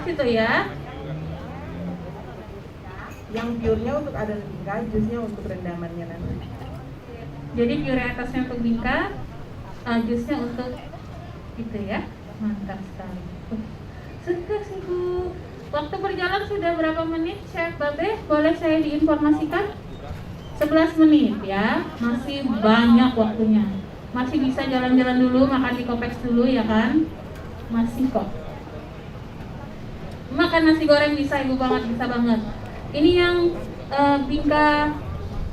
situ ya. Yang pure-nya untuk ada bingka, jusnya untuk rendamannya nanti. Jadi pure atasnya untuk bingka, jusnya untuk itu ya. Mantap sekali. Sukses Ibu. Waktu berjalan sudah berapa menit, Chef Babe? Boleh saya diinformasikan? 11 menit ya. Masih banyak waktunya. Masih bisa jalan-jalan dulu, makan di Kopeks dulu ya kan? Masih kok. Makan nasi goreng bisa Ibu banget, bisa banget. Ini yang bingka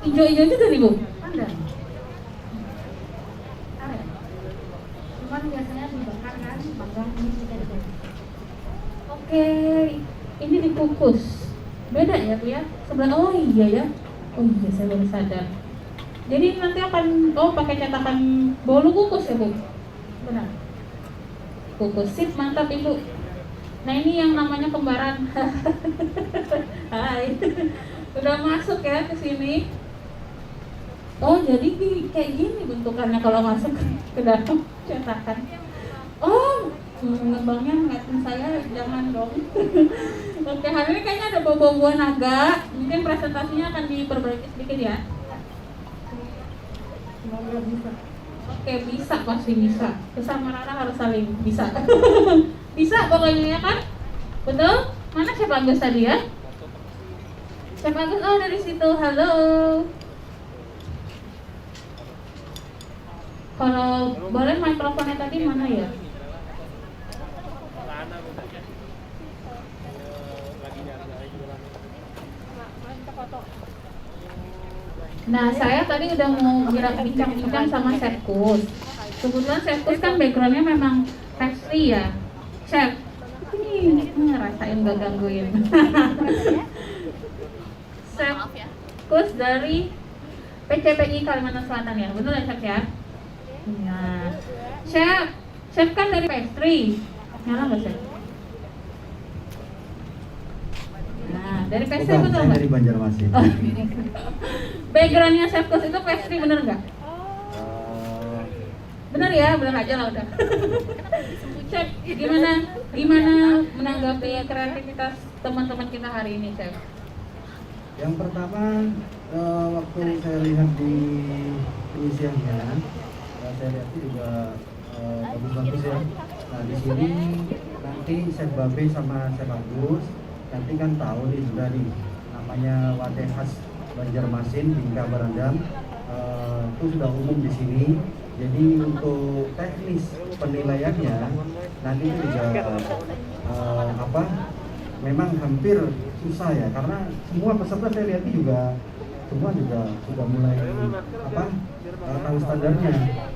hijau-hijau juga nih Bu? Ada. Cuman biasanya dibakar kan, panggang ini kita dibakar. Oke, ini dikukus. Beda ya Bu ya? Sebelah, oh iya ya. Oh iya, saya baru sadar. Jadi nanti akan, pakai cetakan bolu kukus ya Bu? Benar. Kukus, sip, mantap Ibu. Nah ini yang namanya kembaran. Hai. Udah masuk ya ke sini. Oh jadi kayak gini bentukannya kalau masuk ke dalam cetakan. Oh, ngembangnya ngeliatin saya, jangan dong. Oke, hari ini kayaknya ada bau-bauan naga. Mungkin presentasinya akan diperbaiki sedikit ya. Semoga bisa. Oke, bisa, pasti bisa. Kesamaan harus saling bisa. Bisa pokoknya ya kan? Betul? Mana Chef Agus tadi ya? Chef Agus, oh dari situ, halo. Kalau boleh mikrofonnya tadi mana ya? Nah, saya tadi udah mau bincang-bincang sama Chef Kus. Kebetulan Chef Kus kan backgroundnya memang pastry ya. Chef, ini ngerasain gak gangguin. Chef Kus dari PCPI Kalimantan Selatan ya, betul ya Chef ya? Nah, Chef kan dari pastry. Nyala nggak Chef? Nah, dari pastry betul nggak? Dari Banjarmasin. Oh. Backgroundnya Chef Kus itu pastry bener nggak? Bener ya, bener aja lah udah. Chef, gimana menanggapi kreativitas teman-teman kita hari ini, Chef? Yang pertama, waktu saya lihat di pengisiannya, saya lihat juga bagus-bagus ya. Nah di sini nanti Chef Babe sama Chef Agus nanti kan tahu nih sudah nih namanya wadah khas Banjarmasin, bingka berendam, itu sudah umum di sini. Jadi untuk teknis penilaiannya nanti itu juga memang hampir susah ya, karena semua peserta saya lihat juga semua juga sudah mulai tahu standarnya.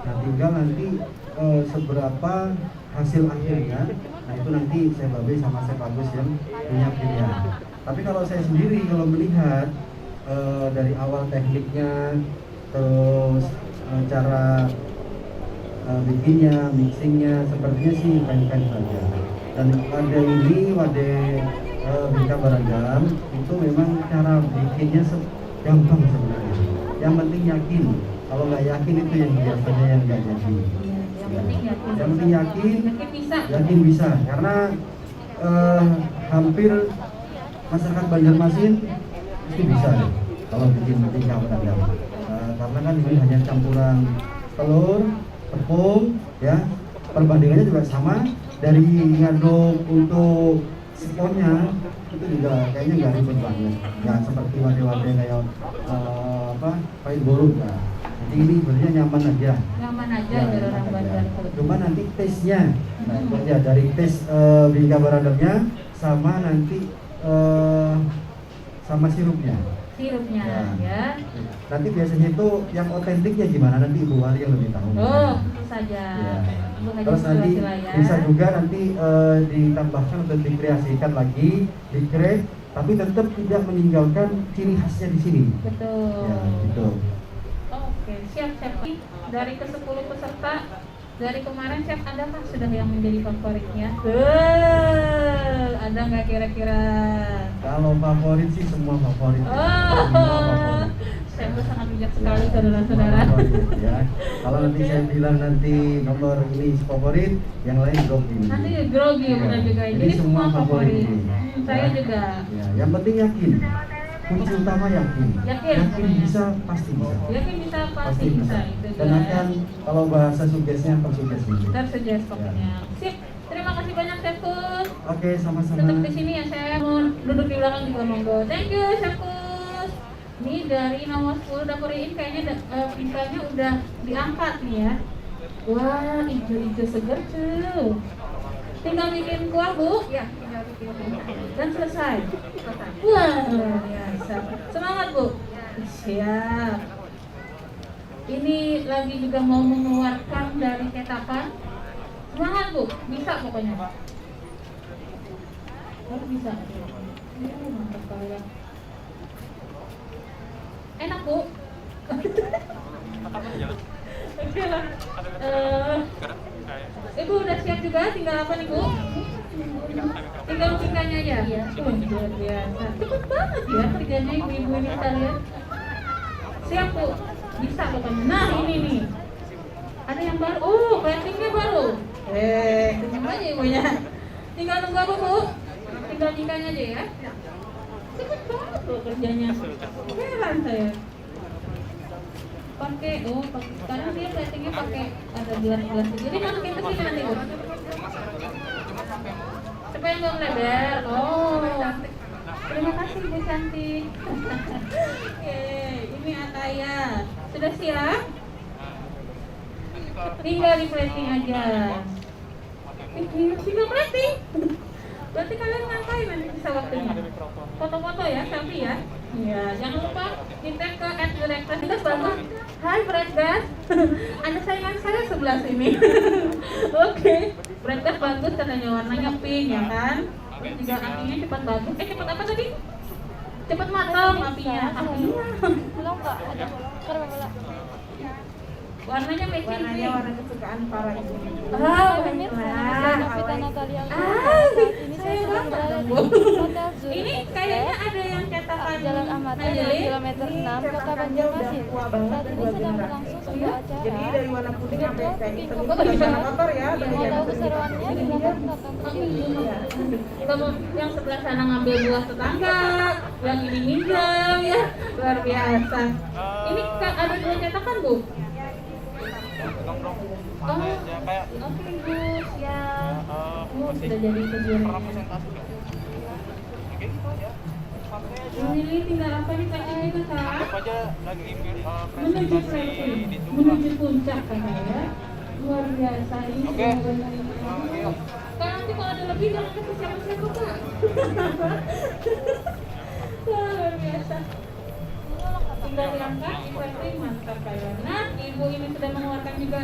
Nah tinggal nanti seberapa hasil akhirnya, nah itu nanti saya Babe sama saya Bagus yang punya pilihan. Tapi kalau saya sendiri kalau melihat dari awal tekniknya, terus cara bikinnya, mixingnya, sepertinya sih kain-kain saja. Dan wadah bingka berendam itu memang cara bikinnya gampang sebenarnya. Yang penting yakin. Kalau nggak yakin itu yang biasanya yang nggak jadi. Yang penting yakin bisa. Karena hampir masyarakat Banjarmasin itu bisa deh kalau bikin bingka berendam. Karena kan ini hanya campuran telur, tepung, ya. Perbandingannya juga sama. Dari ngaduk untuk sponnya itu juga kayaknya nggak ribet banget, nggak seperti wadah-wadah kayak pakai bolu kan. Jadi ini sebenarnya nyaman aja ya, orang Banjar. Cuma nanti tesnya, nah itu aja dari tes bingka berendamnya sama nanti sama sirupnya ya. Nanti biasanya itu yang otentiknya gimana, nanti Ibu Wali yang lebih tahu. Tentu saja ya. Terus nanti bisa juga nanti ditambahkan atau dikreasikan lagi, di-create, tapi tetap tidak meninggalkan ciri khasnya di sini. Betul ya, gitu. Oke, siap. Dari ke-10 peserta dari kemarin, Chef, adakah sudah yang menjadi favoritnya? Ada nggak kira-kira? Kalau favorit sih semua favorit. Semua favorit. chef sangat bijak sekali saudara-saudara. Ya. Kalau nanti saya bilang nanti nomor ini favorit, yang lain grogi. Nanti grogi Iya. benar juga. Jadi Jadi semua semua favorit. favorit. Saya Ya. juga. Ya, yang penting yakin. Kunci utama yakin. Yakin. bisa, pasti bisa. Yakin bisa pasti bisa itu Dan dia. akan kalau bahasa sugesnya tersuges gitu. Tersuggest pokoknya. Sip. Terima kasih banyak Chefkus. Oke, sama-sama. Tetap di sini ya Chef. Mau duduk di belakang juga monggo. Thank you Chefkus. Ini dari nomor 10 dapur ini kayaknya pingkannya udah diangkat nih ya. Wah, hijau-hijau segar tuh. Tinggal bikin kuah Bu. Ya, tinggal bikin. Dan selesai. Wah, luar biasa. Semangat Bu. Siap. Ini lagi juga mau mengeluarkan dari cetakan. Semangat Bu, bisa pokoknya. Harus bisa. Mantap kalian. Enak Bu. Oke lah. Ibu udah siap juga, tinggal apa nih Bu? Tinggal pingkannya aja? Iya. Luar biasa. Cepet banget ya kerjanya ibu-ibu ini sekalian. Siap Bu, bisa pokoknya. Nah ini nih, ada yang baru. Oh, platingnya baru. Senyum aja ibunya. Tinggal tunggu apa Bu? Tinggal pingkannya aja ya. Cepet banget loh kerjanya. Heran saya. Pakai sekarang dia platingnya pakai ada gelas-gelas. Jadi masukin ke sini nanti Bu. Supaya nggak melebar. Oh. Terima kasih Bu cantik. Oke, ini Ataya. Sudah siap? Tinggal di plating aja. Tinggal plating. Berarti kalian ngapain nanti bisa waktunya? Foto-foto ya, selfie ya. Iya, jangan lupa kita ke @direktur kita bagus. Hai Bradgas. Ada saingan saya sebelah sini. Oke. Bradgas bagus katanya warnanya pink ya kan? Terus juga apinya cepat bagus. Cepat apa tadi? Cepat matang apinya. Apinya. Belum Kak, ada karena belum. Warnanya matching Warnanya pink. warna kesukaan para ibu. Pemirsa, nama saya Novita Natalia. Ah, Saat ini saya saya sedang berada di banget. Hotel Zurich Ini Express, kayaknya ada yang cetakan Jalan Ahmad Yani, Majelis. kilometer 6, Kota Banjarmasin. Saat ini sedang berlangsung sebuah Jadi acara. dari warna putih sampai kayak Cooking hitam itu competition. bukan kotor ya, Yang dari mau yang tahu keseruannya, silakan tonton video. Kamu yang sebelah sana ngambil buah tetangga, yang ini minjem ya, luar biasa. Ini ada 2 cetakan Bu? Oh, oke Bu, siap. Bu, sudah jadi kejuaraan. Ini tinggal apa nih Kak ini Kak? Menuju selfie, menuju puncak katanya. Luar biasa ini. Oke. Kak nanti kalau ada lebih jangan kasih siapa-siapa Kak. Wah, luar biasa. Tinggal diangkat, disetting, mantap kayak. Nah, ibu ini sudah mengeluarkan juga.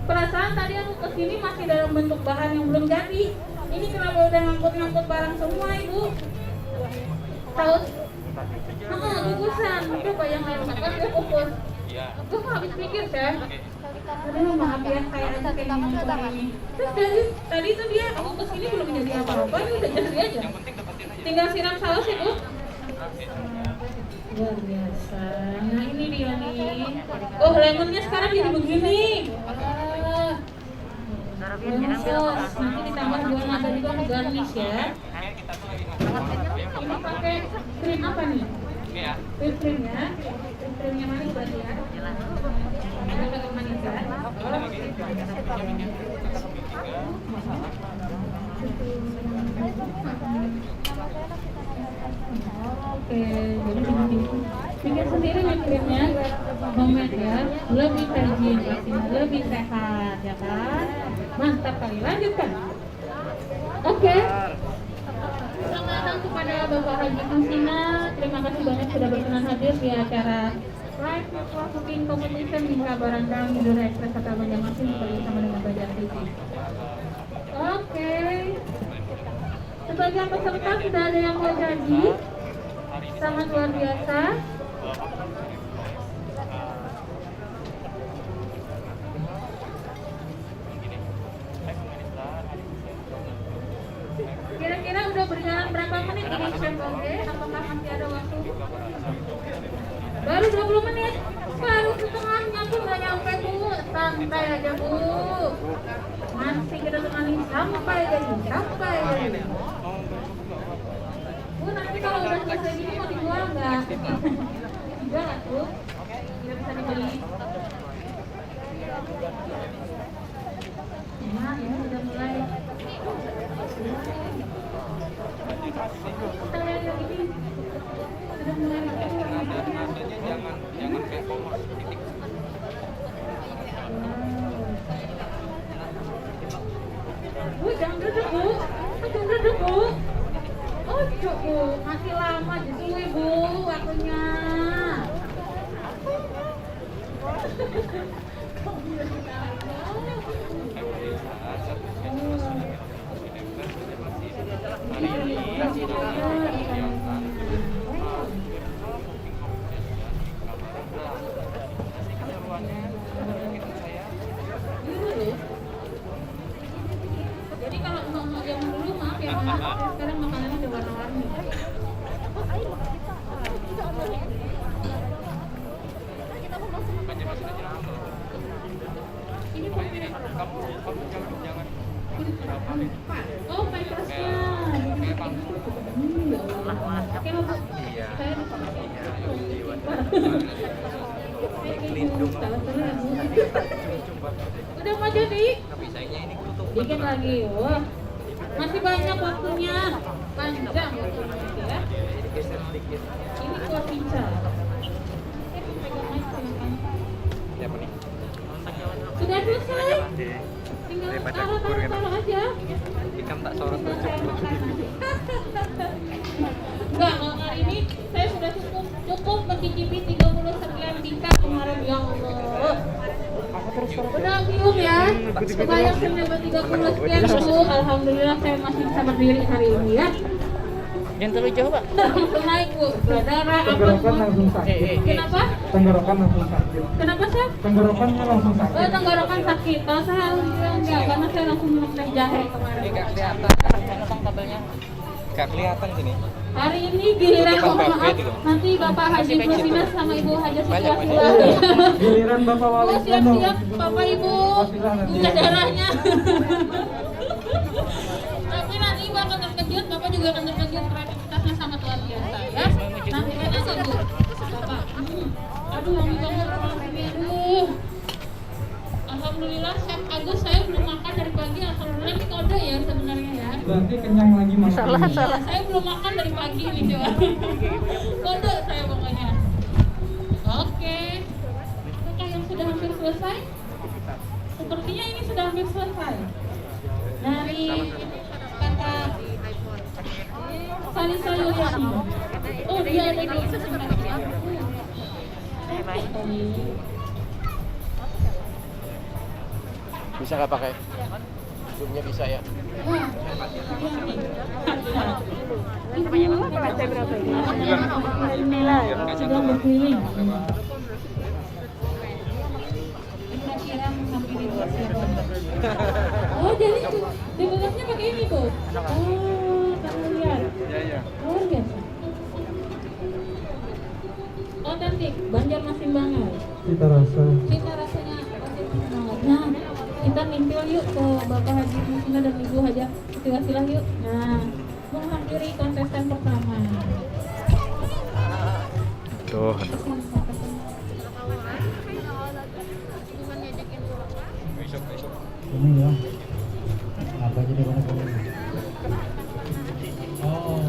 Perasaan tadi aku kesini masih dalam bentuk bahan yang belum jadi. Ini kenapa udah ngangkut-ngangkut barang semua ibu? Tahu? Gugusan. Coba yang lain kan dia fokus. Gue nggak habis pikir Chef. Aduh maaf ya kayak aja kayak ngomong ini. Terus tadi tuh dia aku kesini belum jadi apa-apa, ini udah jadi aja. Tinggal siram saus ibu. Luar biasa. Nah ini dia nih. Oh lemonnya sekarang jadi begini. Lemon sauce. Nanti ditambah buah naga juga untuk garnish ya. Ini pakai krim apa nih? Whipped cream ya. Whipped creamnya manis berarti ya. Agak manis ya. Oke, jadi bikin sendiri whipped creamnya, homemade ya, lebih hygiene pastinya, lebih sehat ya kan? Mantap kali, lanjutkan. Oke. Selamat datang kepada Bapak Haji Kamsina. Terima kasih banyak sudah berkenan hadir di acara Live Virtual Cooking Competition di Barangkang di Zurich Express Kota Banjarmasin bersama dengan Banjar TV. Oke. Sebagian peserta sudah ada yang mau janji. Sangat luar biasa. Kira-kira udah berjalan berapa menit ini Chef Oke? Apakah masih ada waktu? Baru 20 menit. Baru setengahnya pun nggak nyampe Bu. Santai aja Bu. Masih kita temani sampai jadi. Bu, nanti kalau udah selesai gini mau dijual nggak? Dijual nggak Bu? Tidak bisa dibeli. Nah, ini sudah mulai. Kita lihat yang ini. Sudah mulai. Jangan kayak polos titik. Bu, jangan duduk Bu. Jangan duduk Bu. Oh, Bu, masih lama justru Bu waktunya. Jadi kalau mau zaman dulu maaf ya, sekarang makanannya udah warna-warni. Ini Kamu jangan oh, pampersnya. Oke, Bu. Saya lindung. udah mau jadi? Tapi sayangnya ini tutup. Dikit lagi. Wah, masih banyak waktunya. Panjang waktunya ya. Geser sedikit. Ini kuah pizza. Siapa nih? Sudah selesai. Tinggal Daripada taruh kukur kan. aja. Ikan tak sorot tuh. Enggak, kalau hari ini saya sudah cukup mencicipi 30 sekian tingkat kemarin, ya Allah. Udah bingung ya, kebayang saya dapat 30 sekian Bu. Alhamdulillah saya masih bisa berdiri hari ini ya. Jangan terlalu jauh, Pak. Langsung naik Bu, berdarah apa Tenggorokan semua. langsung sakit. Kenapa? Tenggorokan langsung sakit. Kenapa Chef? Tenggorokannya langsung sakit. Oh, tenggorokan sakit. Kalau saya alhamdulillah enggak, karena saya langsung minum teh jahe kemarin. Ini gak kelihatan. Mana Bang tabelnya? Gak kelihatan sini. Hari ini giliran Tutupan mohon maaf, buffet itu. nanti Bapak Haji Presinas sama Ibu Haji Banyak, Siswa Giliran Bapak Wali Oh, siap-siap Bapak Ibu buka darahnya. Tapi nanti Ibu akan terkejut, Bapak juga akan terkejut kreativitasnya sangat luar biasa ya. Nanti kan aja Bu, Bapak. Aduh, wangi banget ini, aduh. Alhamdulillah Chef Agus saya belum makan dari pagi. Alhamdulillah ini kode ya sebenarnya ya. Berarti kenyang lagi makan. Salah. Saya belum makan dari pagi nih coba. Kode saya pokoknya. Oke. Apakah yang sudah hampir selesai? Sepertinya ini sudah hampir selesai. Dari kata Salisa Yoshi. Oh, dia ada di Bisa nggak pakai? Zoomnya bisa ya. Sedang berkeliling. Kira-kira menghampiri oh, jadi dibungkusnya pakai ini Bu. Oh, kamu lihat. Iya. Luar biasa. Otentik, Banjarmasin banget. Cita rasa. Cita rasanya otentik banget. Nah, kita nimpil yuk ke Bapak Haji Musina dan Ibu Haja Siti Wasilah yuk. Nah, menghadiri kontestan pertama. Tuh. Besok. Ini ya. Apa jadi warna kuning? Oh,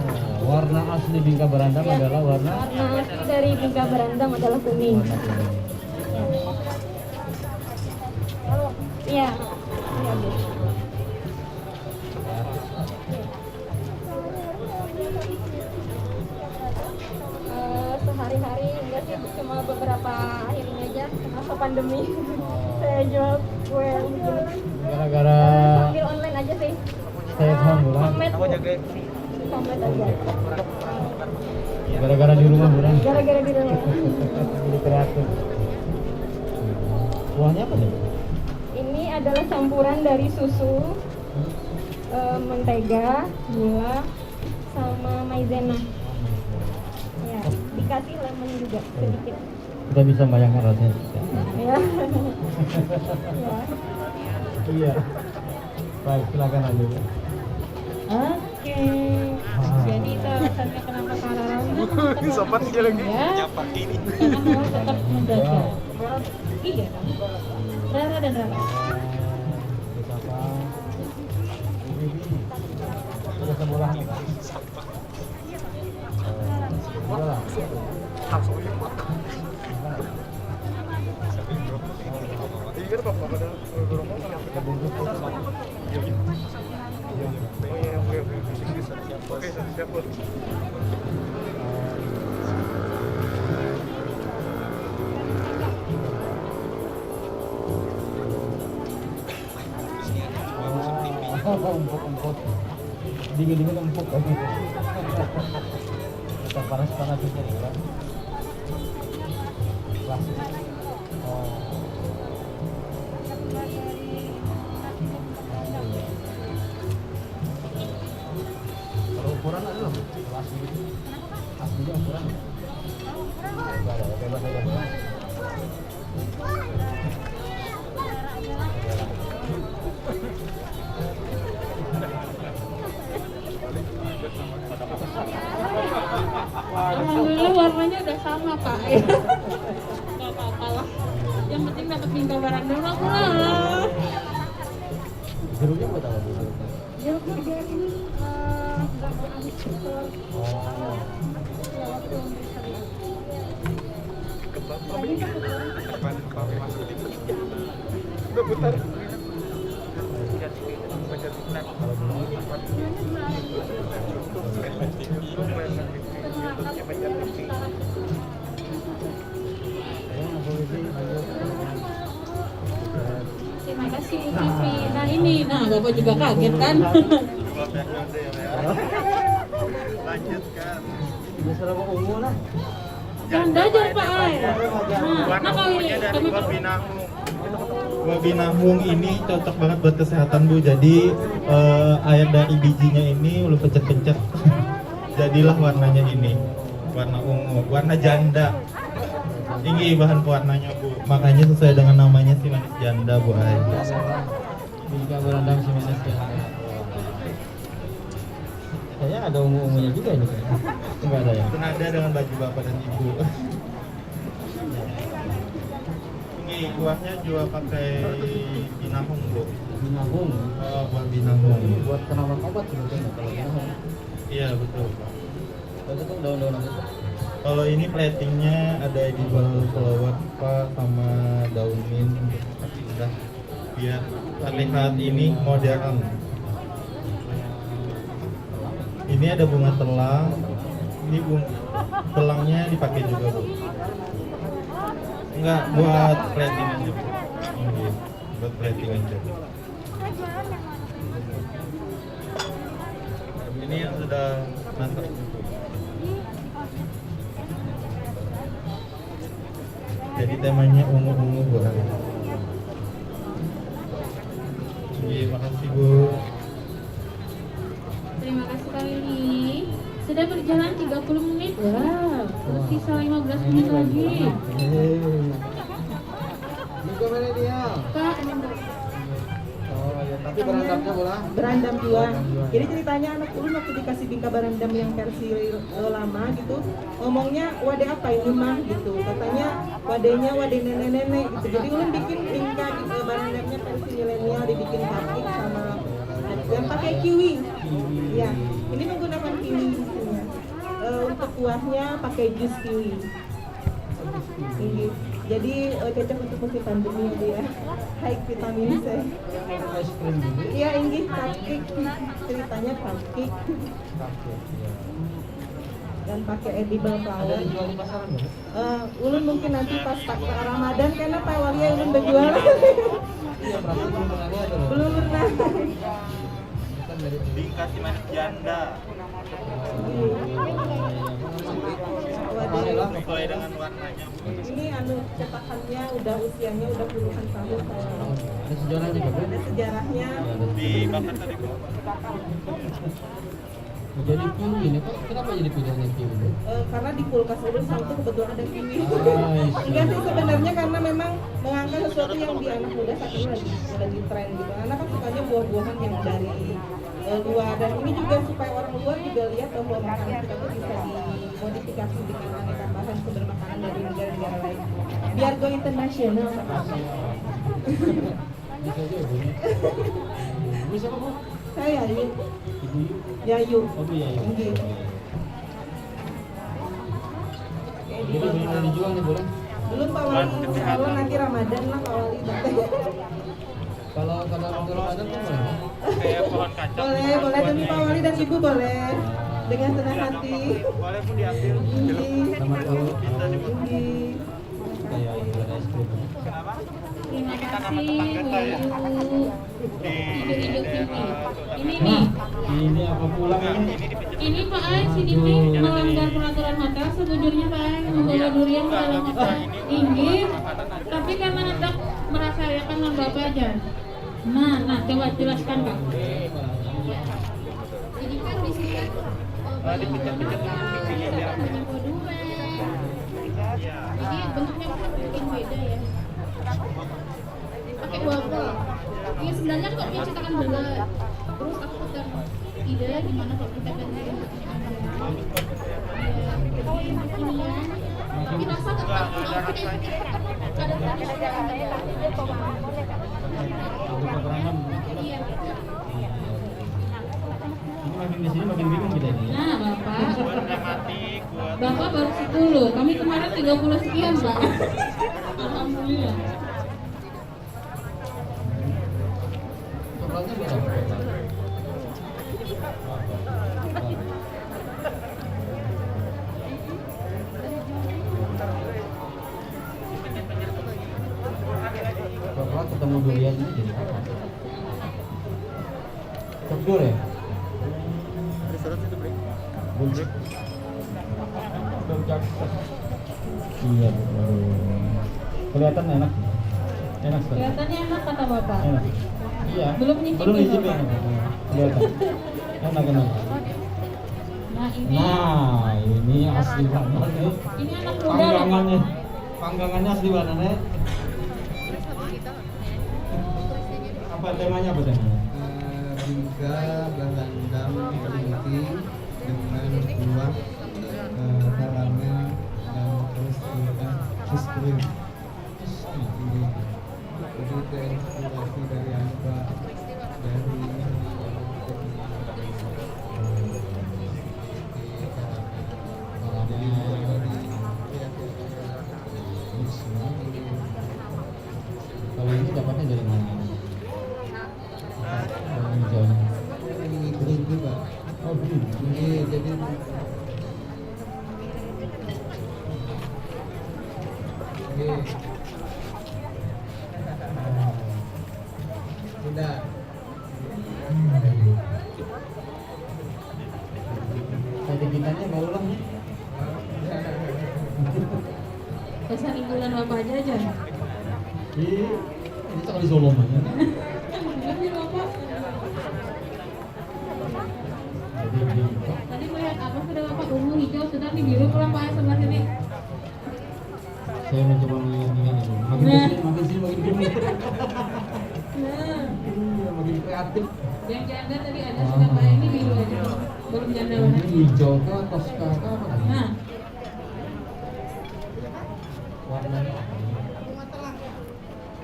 warna asli Bingka Berandam adalah warna Warna asli dari Bingka Berandam adalah kuning. Iya. Iya, Bu. Sehari-hari enggak sih, cuma beberapa akhir ini aja masa pandemi. Saya jual kue begini. gara-gara Sambil online aja sih. stay at home bulan. Homemade, Bu. jaga Homemade aja. Gara-gara di rumah bulan. Gara-gara di rumah. Jadi kreatif. Kuahnya apa nih? Ini adalah campuran dari susu, mentega, gula, sama maizena. Ya, dikasih lemon juga sedikit. Kita bisa bayangkan rasanya. Ya. Iya. Baik, silakan aja. Oke. Jadi itu alasannya kenapa Kak Rara Sobat dia lagi ya. nyapa ini. Karena mau tetap menjaga. Iya kan? Rara dan Rara. Empuk. Dingin empuk. Kita panas-panas itu kan. Plastik. Kalau ukuran ada loh. Plastik. Aslinya ukuran. Bebas aja. Alhamdulillah warnanya udah sama Pak. Gak apa-apa lah. Yang penting dapat minta barang dulu lah. Jeruknya buat apa Bu? Jeruknya biar ini nggak habis telur. Terima kasih Bu Vivi. Nah ini, Bapak juga kaget kan? Biasa apa ungu lah. Janda aja Pak Ay. Nah kalau ini kami Wabinahung ini cocok banget buat kesehatan Bu. Jadi air dari bijinya ini lu pencet-pencet. Jadilah warnanya ini. Warna ungu, warna janda. Tinggi bahan pewarnanya Bu. Makanya sesuai dengan namanya si manis janda Bu Ay. Bingka berandang si manis janda. Kayaknya ada ungu-ungunya juga ini. Enggak ada ya? Senada dengan baju bapak dan ibu. Ini kuahnya juga pakai binahung Bu. Binahung. Oh, buat binahung. Buat penawar obat sebetulnya kalau binahung. Iya betul Pak. Kalau itu daun-daun apa itu? Kalau ini platingnya ada edible flower Pak sama daun mint untuk kasih indah biar terlihat ini modern. Ini ada bunga telang. Ini telangnya dipakai juga Bu. Enggak, buat plating aja Bu. Ini buat plating aja. Ini yang sudah masak. Jadi temanya ungu-ungu Bu. Terima kasih Bu. terima kasih Kak Lili. Sudah berjalan 30 menit. Wow, sisa 15 menit lagi. Juga mana dia? Kak, Oh ya, tapi berandamnya bola. Berandam juga. Jadi ceritanya anak ulun waktu dikasih bingka berandam yang versi lama gitu, ngomongnya wadah apa ini mah gitu. Katanya wadahnya wadah nenek-nenek gitu. Jadi ulun bikin bingka berandamnya versi milenial, dibikin cupcake sama yang pakai kiwi. Ya, ini menggunakan kiwi isinya. Untuk kuahnya pakai jus kiwi. Ini. Jadi cocok untuk musim pandemi ya. High vitamin C. Es krim juga. Iya, ini cupcake. Ceritanya cupcake. Dan pakai edible Ada flower. dijual di pasaran nggak? Ulun mungkin nanti pas Ramadan karena Pak Walia ulun berjualan. Iya, perasaan belum pernah lihat loh. Belum pernah. Kan dari Bingka si manis janda. Waduh. Sesuai dengan warnanya. Ini cetakannya udah usianya udah puluhan tahun saya. ada sejarahnya juga. Ada sejarahnya. Dibakar tadi Bu. Jadi kiwi ini kok kenapa jadi pilihannya kiwi? Karena di kulkas dulu satu kebetulan ada kiwi. Nice. Enggak sih sebenarnya karena memang mengangkat sesuatu yang di anak muda saat ini lagi tren gitu. Anak kan sukanya buah-buahan yang dari luar, dan ini juga supaya orang luar juga lihat bahwa makanan kita tuh bisa dimodifikasi dengan aneka bahan sumber makanan dari negara-negara lain. Biar go internasional. Bisa aja Bu. Bisa apa Bu? Saya Yayu. Ibu Yu. Yayu. Oh Bu ya. Oke. Jadi boleh dijual nih boleh? Belum Pak Wali, insya Allah nanti Ramadan lah Pak Wali. Kalau waktu Ramadan kan boleh? Boleh, boleh tapi Pak Wali dan Ibu boleh dengan senang hati. Boleh pun diambil. Sama tahu. Tinggi. Kayak jual es krim. Terima kasih Bu Ibu Kiki. Ini nih. Ini apa pulang ini? Ini Pak Ay, sini nih melanggar peraturan hotel. Sejujurnya Pak Ay membawa durian ke dalam hotel. Inggih, tapi karena hendak merasakan dengan Bapak aja. Nah, coba jelaskan Kak. Jadi kan di sini kan Dipencet-pencet pipinya biar banyak durian. Jadi bentuknya kan bikin beda ya. Pakai waffle. Ini sebenarnya kok dia cetakan bulat. Terus aku putar ide gimana kalau kita ganti bentuknya aja. Ya, ini ya. Tapi rasa tetap ada iya. Ini makin di sini makin bingung kita ini. Nah, Bapak baru 10. Kami kemarin 30 sekian, Pak. Alhamdulillah. Totalnya berapa? Bapak ketemu durian ini jadi apa? Cokdur ya? Buncit. Iya betul. Kelihatan enak. Enak sekali. Kelihatannya enak kata Bapak. Enak. Iya. Belum nyicipin, Belum nyicipin. Bapak. Kelihatan. Enak. Nah, ini Nah, ini asli banget nih. ini anak muda loh. Panggangannya. Panggangannya asli banget nih. Apa temanya apa temanya? Bingka berlandam inti dengan buah karamel dan terus juga cheese cream. Ini jadi terinspirasi dari apa dari Kalau ini dapatnya dari mana? Dari hijaunya. ini green juga. Oh, green. Ini jadi sudah. Tadi kitanya mau ulang nih. Pesan unggulan Bapak aja. Ini sekali Solo banyak. Ini Bapak. Jadi Tadi melihat apa sudah Bapak ungu, hijau, sudah nih biru pulang Pak sebelah sini. saya mencoba melihat ini. Makin sini makin gemuk. Nah, Iya, makin kreatif. yang janda tadi ada sudah Pak, ini biru aja. Belum janda warna. Ini hijau kah, toska kah, apa tadi? Nah, Warnanya apa?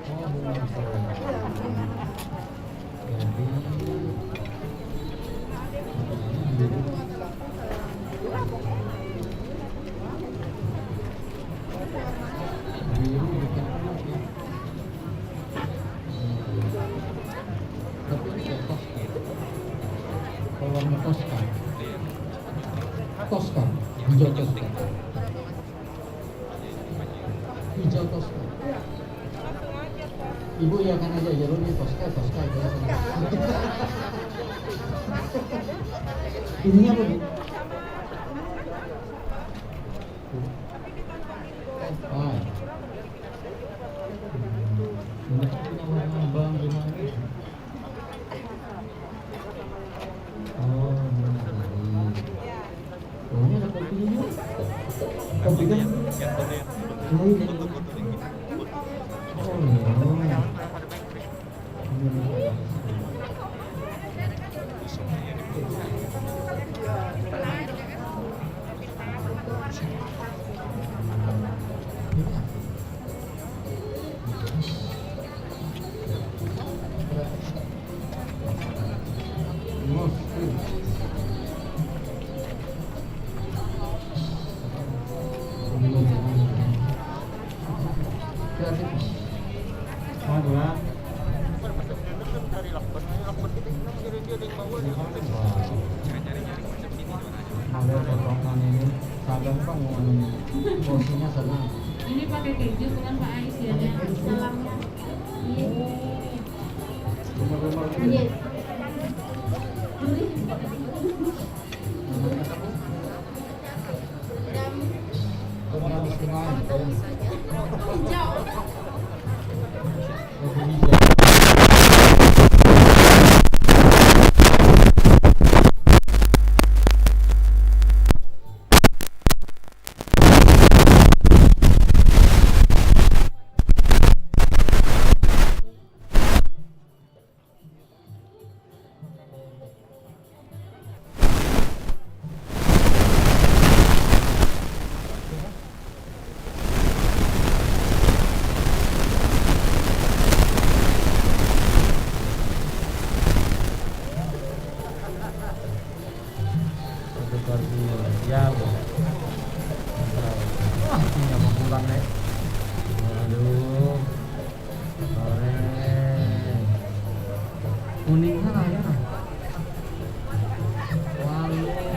Oh, bunga besar. Jadi biru. Biru bukan enak ya. Tapi ini kayak toska. Kalau warna toska. Toska, hijau toska. Hijau toska. Ibu ya kan aja jalur ini toska itu ya. Ini apa Bu? Ah. Ini punya warna abang gimana? Oh, ini. kopinya. Kopi kan? Lain. Oh iya. Ini pakai keju bukan Pak Ais ya? dalamnya iya Ya, wah, ini mau pulang nih. Aduh, sore. Kuningnya lah ya. Waduh.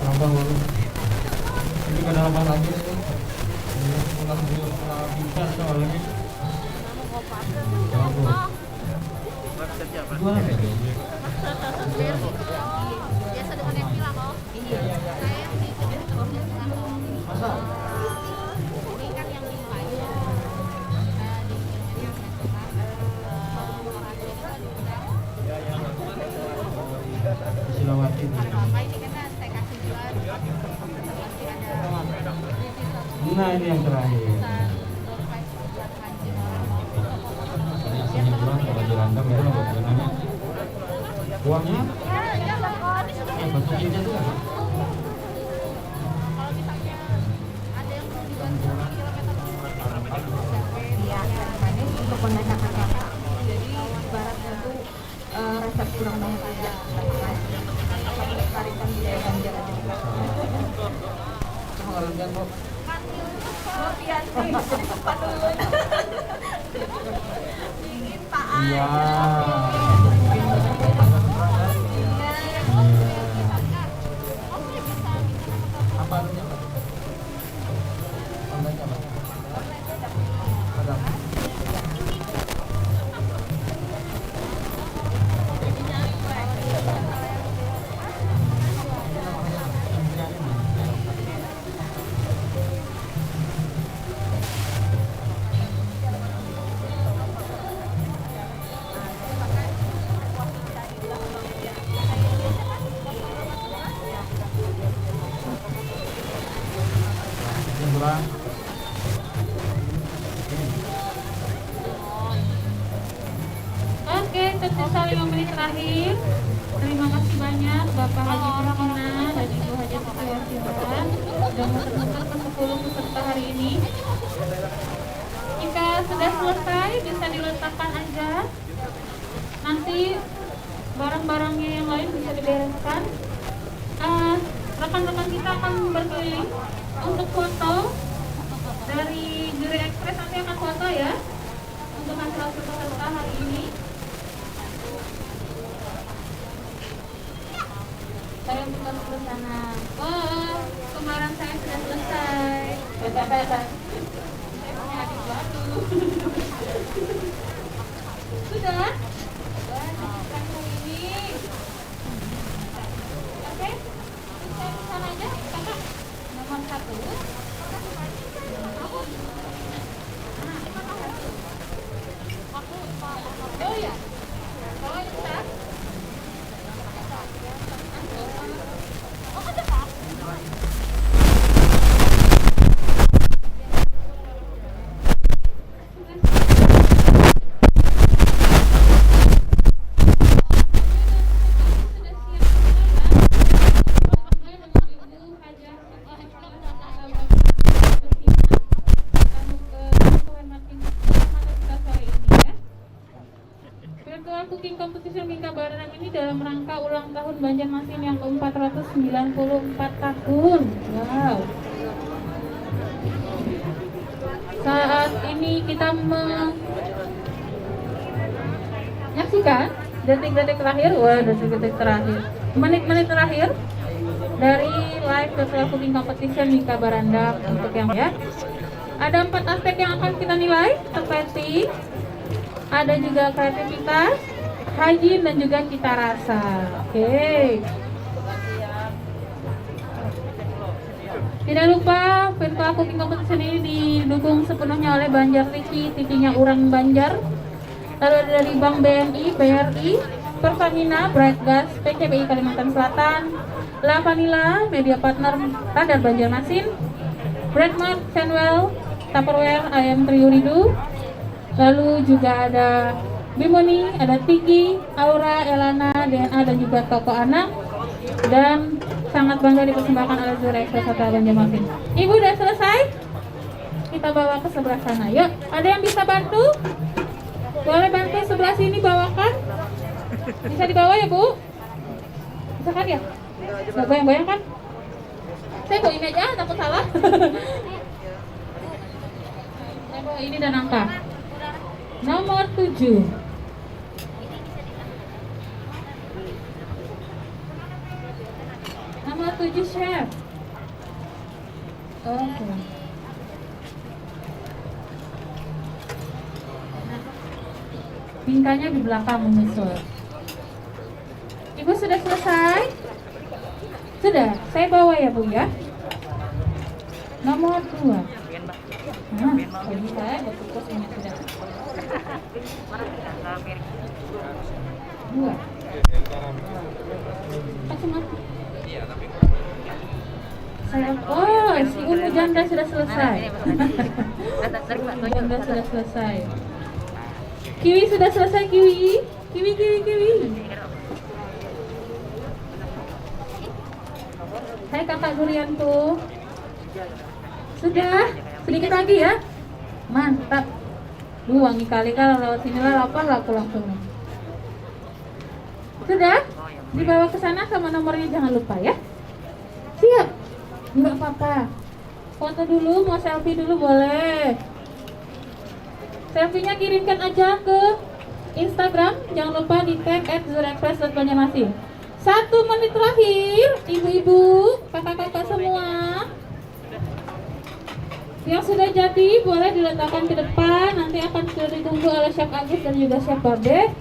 Lambang lalu. Ini kan lambang lagi nih. Ini pulang dulu, pulang bisa soal lagi. Gua apa ini? biasa dengan yang bilang kok iya saya Masa? ini kan yang nilai Silawati. ini kan saya kasih jual Nah, ini yang terakhir. Sini pulang kalau dirandam itu buat gunanya. Uangnya? Batu cinta tuh. Iya, manis untuk menanyakan kakak. Jadi ibaratnya tuh resep kurang banget aja. Melestarikan budaya Banjar aja. Cuma kalau kan kok. Lupian sih, jadi sempat dulu. Dingin Pak Ais. Iya. Apa artinya, Pak? Online apa? Ada. Pulang. Oke, tersisa 5 menit terakhir. Terima kasih banyak Bapak Haji Muhina dan Ibu Haji Sitiwasihan sudah mempertemukan ke-10 peserta hari ini. Jika sudah selesai bisa diletakkan aja. Nanti barang-barangnya yang lain bisa dibereskan. Rekan-rekan kita akan berkeliling untuk foto. Dari Juri Ekspres nanti akan foto ya untuk hasil peserta hari ini. Saya buka ke sana. Oh, kemarin saya sudah selesai. Saya punya adik baru. Sudah? Kan ini. Oke, saya ke sana aja, kakak. Nomor 1. Oh ya, oh ya. Oh ada pak. Cooking Competition Bingka Baranang ini dalam rangka ulang tahun Banjarmasin yang ke-494 tahun. Wow. Saat ini kita menyaksikan detik-detik terakhir, detik-detik terakhir, menit-menit terakhir dari live virtual cooking competition Bingka Baranang untuk yang ya. Ada 4 aspek yang akan kita nilai, seperti ada juga kreativitas, hygiene, dan juga cita rasa. Oke. Tidak lupa virtual cooking competition ini didukung sepenuhnya oleh Banjar Riki, TV-nya Urang Banjar. Lalu ada dari Bank BNI, BRI, Pertamina, Bright Gas, PCBI Kalimantan Selatan, La Vanilla, Media Partner Radar Banjarmasin, Breadmart, Senwell, Tupperware, Ayam Triuridu. Lalu juga ada Bimoni, ada Tiki, Aura, Elana, DNA, dan juga Toko Anak. Dan sangat bangga dipersembahkan oleh Juri Ekspres Hotel Banjarmasin. Ibu udah selesai? Kita bawa ke sebelah sana. Yuk, ada yang bisa bantu? Boleh bantu sebelah sini bawakan? Bisa dibawa ya Bu? Bisa kan ya? Nggak goyang-goyang kan? Saya bawa ini aja, takut salah. Saya bawa ini dan angka. Nomor 7. Nomor 7 chef. Oke. Bingkanya di belakang menyusul. Ibu sudah selesai? Sudah, saya bawa ya Bu ya. Nomor 2. Nah, bagi saya berfokus ini sudah. 2. Kasih mati. Saya, oh, si Ungu Janda sudah selesai. Janda sudah selesai. Kiwi sudah selesai, Kiwi. Kiwi. Hai Kakak Durianto. Sudah, sedikit lagi ya. Mantap. Wangi kali kalau lewat sini lah lapar aku langsung. Sudah? Dibawa ke sana sama nomornya jangan lupa ya. Siap? Enggak apa-apa. Foto dulu, mau selfie dulu boleh. Selfie-nya kirimkan aja ke Instagram, jangan lupa di tag @juriexpress.banjarmasin. 1 menit terakhir, ibu-ibu, kakak-kakak semua. Yang sudah jadi boleh diletakkan ke depan, nanti akan sudah ditunggu oleh Chef Agus dan juga Chef Babe.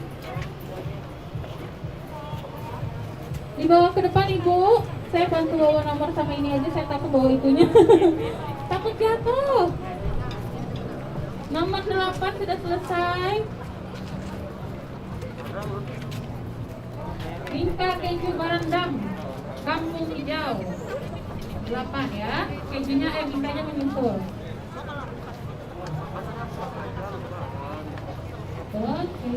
Dibawa ke depan ibu. Saya bantu bawa nomor sama ini aja, saya takut bawa itunya. Takut jatuh. Nomor 8 sudah selesai. Bingka keju Barandang, Kampung Hijau. 8 ya. Kejunya bingkanya menyusul. Oke.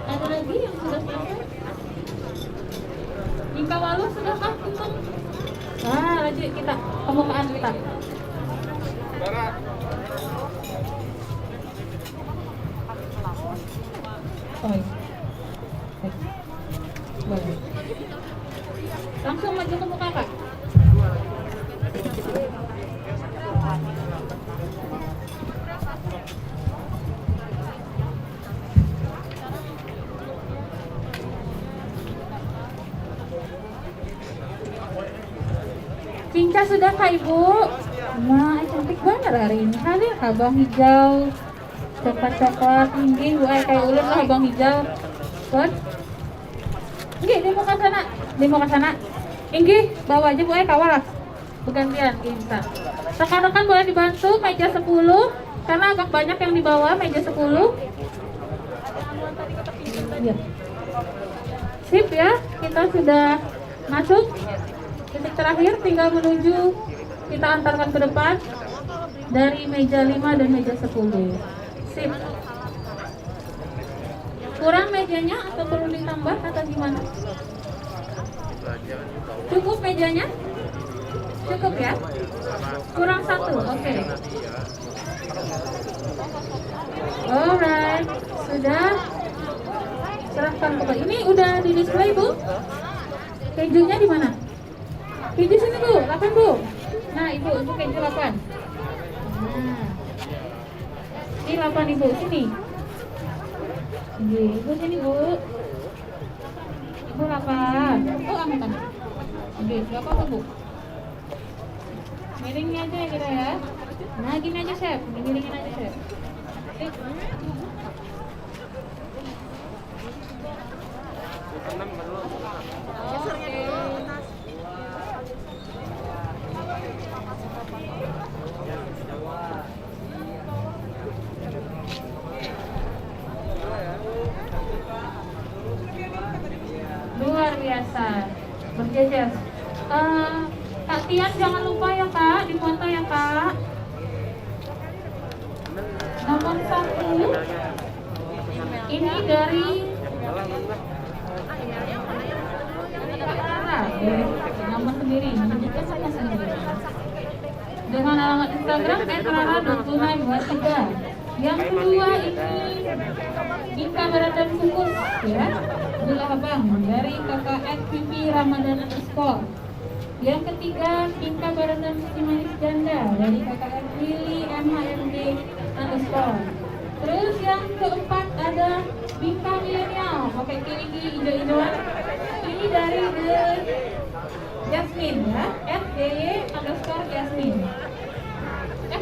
Ada lagi yang sudah selesai? Bingka Walu sudah kah? Lanjut kita pembukaan kita. Oh iya. Baik. Boleh. Langsung maju ke muka Kak. Cinca sudah Kak Ibu? Nah, cantik banget hari ini. Hadir abang hijau, coklat-coklat, tinggi, Bu kayak ulun lah abang hijau. Kon? Inggi, dia mau ke sana. Dia mau ke sana. Inggi, bawa aja Bu kawal lah. Bergantian, bisa. Rekan-rekan boleh dibantu meja 10 karena agak banyak yang dibawa meja 10. Iya. Sip ya, kita sudah masuk. Titik terakhir tinggal menuju kita antarkan ke depan dari meja 5 dan meja 10. Sip. Kurang mejanya atau perlu ditambah atau gimana? Cukup mejanya? Cukup ya? Kurang 1, oke. Alright, sudah. Serahkan ke ini udah di display Bu. Kejunya di mana? Keju sini Bu, 8 Bu. Nah Ibu untuk keju 8. Nah, ini 8 Ibu, sini. Ibu sini Bu. Ibu 8. Oh amit. Oke, berapa Bu? Miringnya aja ya kita ya. Nah gini aja Chef, miringin aja Chef. Sip. Luar biasa, berjejer. Kak Tian jangan lupa ya Kak, dipoto ya Kak. Nomor 1 ini dari Rara, nama sendiri, menunjukkan saya sendiri. Dengan alamat Instagram @rara.tunai23. Yang kedua ini Ika Baradan Kukus ya, Gula Abang dari kakak @pipi Ramadan _ Yang ketiga Ika Baradan Suci Manis Janda dari kakak @lili MHMD _ Terus yang keempat ada Bingka Milenial pakai kiri hijau-hijauan. Ini dari The Jasmine ya, @dy_jasmine.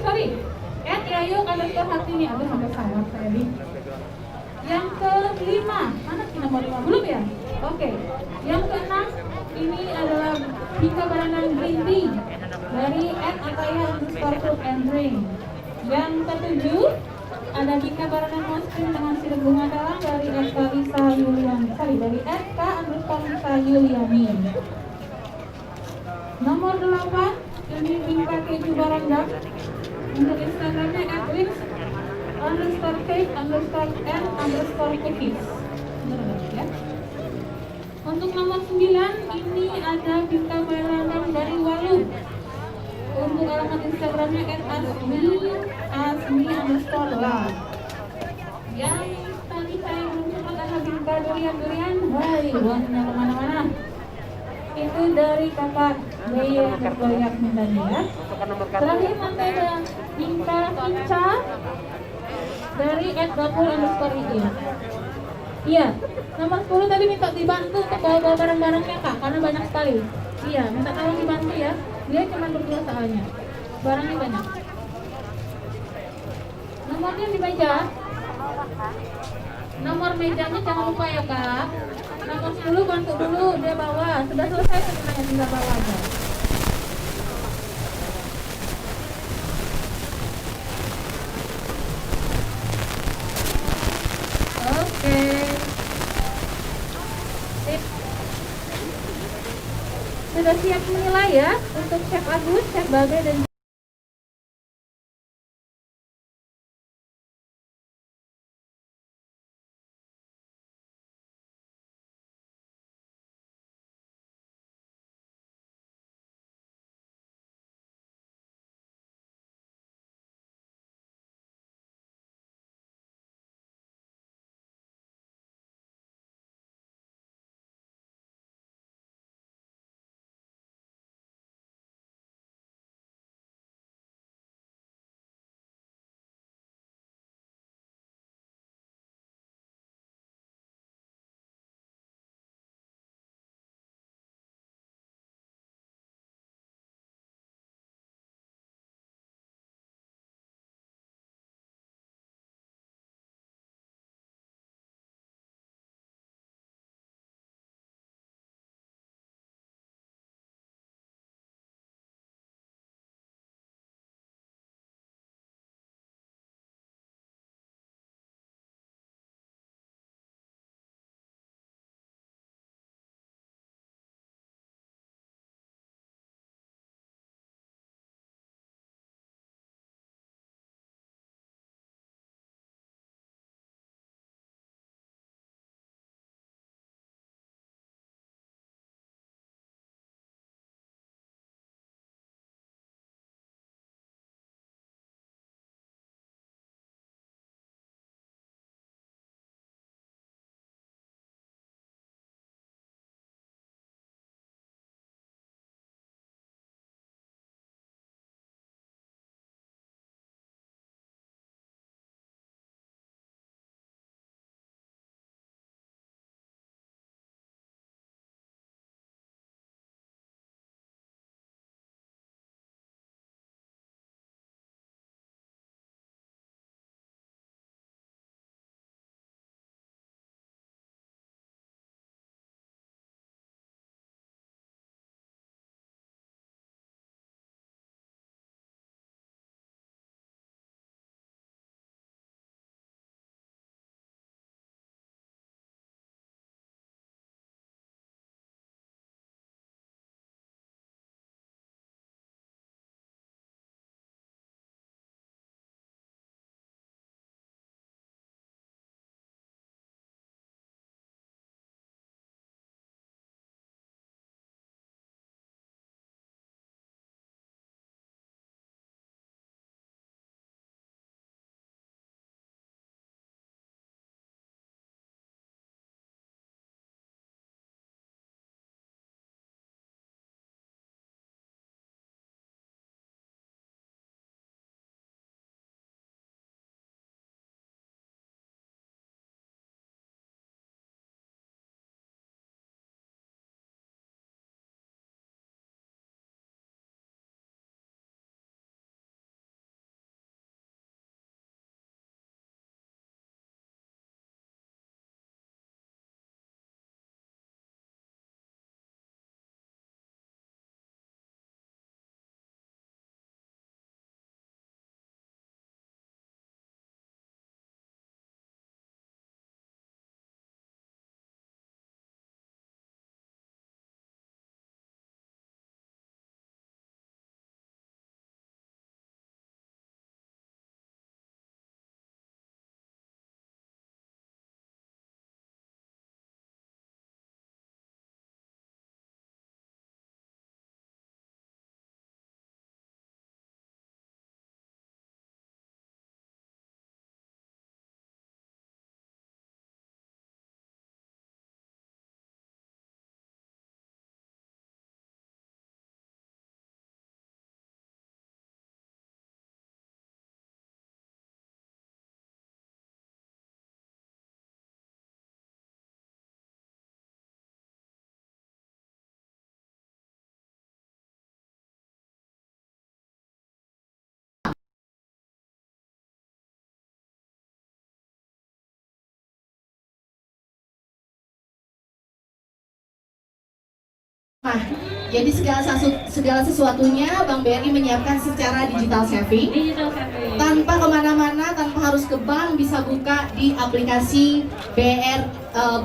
Sorry, @yayu_hatini. Aduh sampai salah saya nih. Yang kelima, mana sih nomor 5? Belum ya? Oke. Yang keenam ini adalah Bingka Baradan Green Tea dari @ataya_food and drink. Yang ketujuh ada Bingka Baradan Moskrim dengan sirup bunga dalam dari @lisa Yuliani. Dari @k_lisa Yuliani. Nomor 8 ini Bingka Keju Barandang. Untuk Instagramnya @wix_cake_and_cookies. Ya. Untuk nomor 9 ini ada Bingka Barandang dari Walu. Untuk alamat Instagramnya @asmi_love. Yang tadi saya belum sempat ada Bingka durian. Hai, wanginya kemana-mana. Itu dari kakak Lea bergoyak mintanya ya. Terakhir nanti ada Bingka Kinca dari @dapur_ig. Iya, nomor 10 tadi minta dibantu untuk bawa barang-barangnya Kak, karena banyak sekali. Iya, minta tolong dibantu ya. Dia cuma berdua soalnya. Barangnya banyak. Nomornya di meja. Nomor mejanya jangan lupa ya Kak. Nomor 10 bantu dulu dia bawa. Sudah selesai sebenarnya, tinggal bawa aja. Oke. Sip. Sudah siap menilai ya untuk Chef Agus, Chef Babe dan Jadi segala sesuatunya Bank BRI menyiapkan secara digital saving. Tanpa kemana-mana, tanpa harus ke bank, bisa buka di aplikasi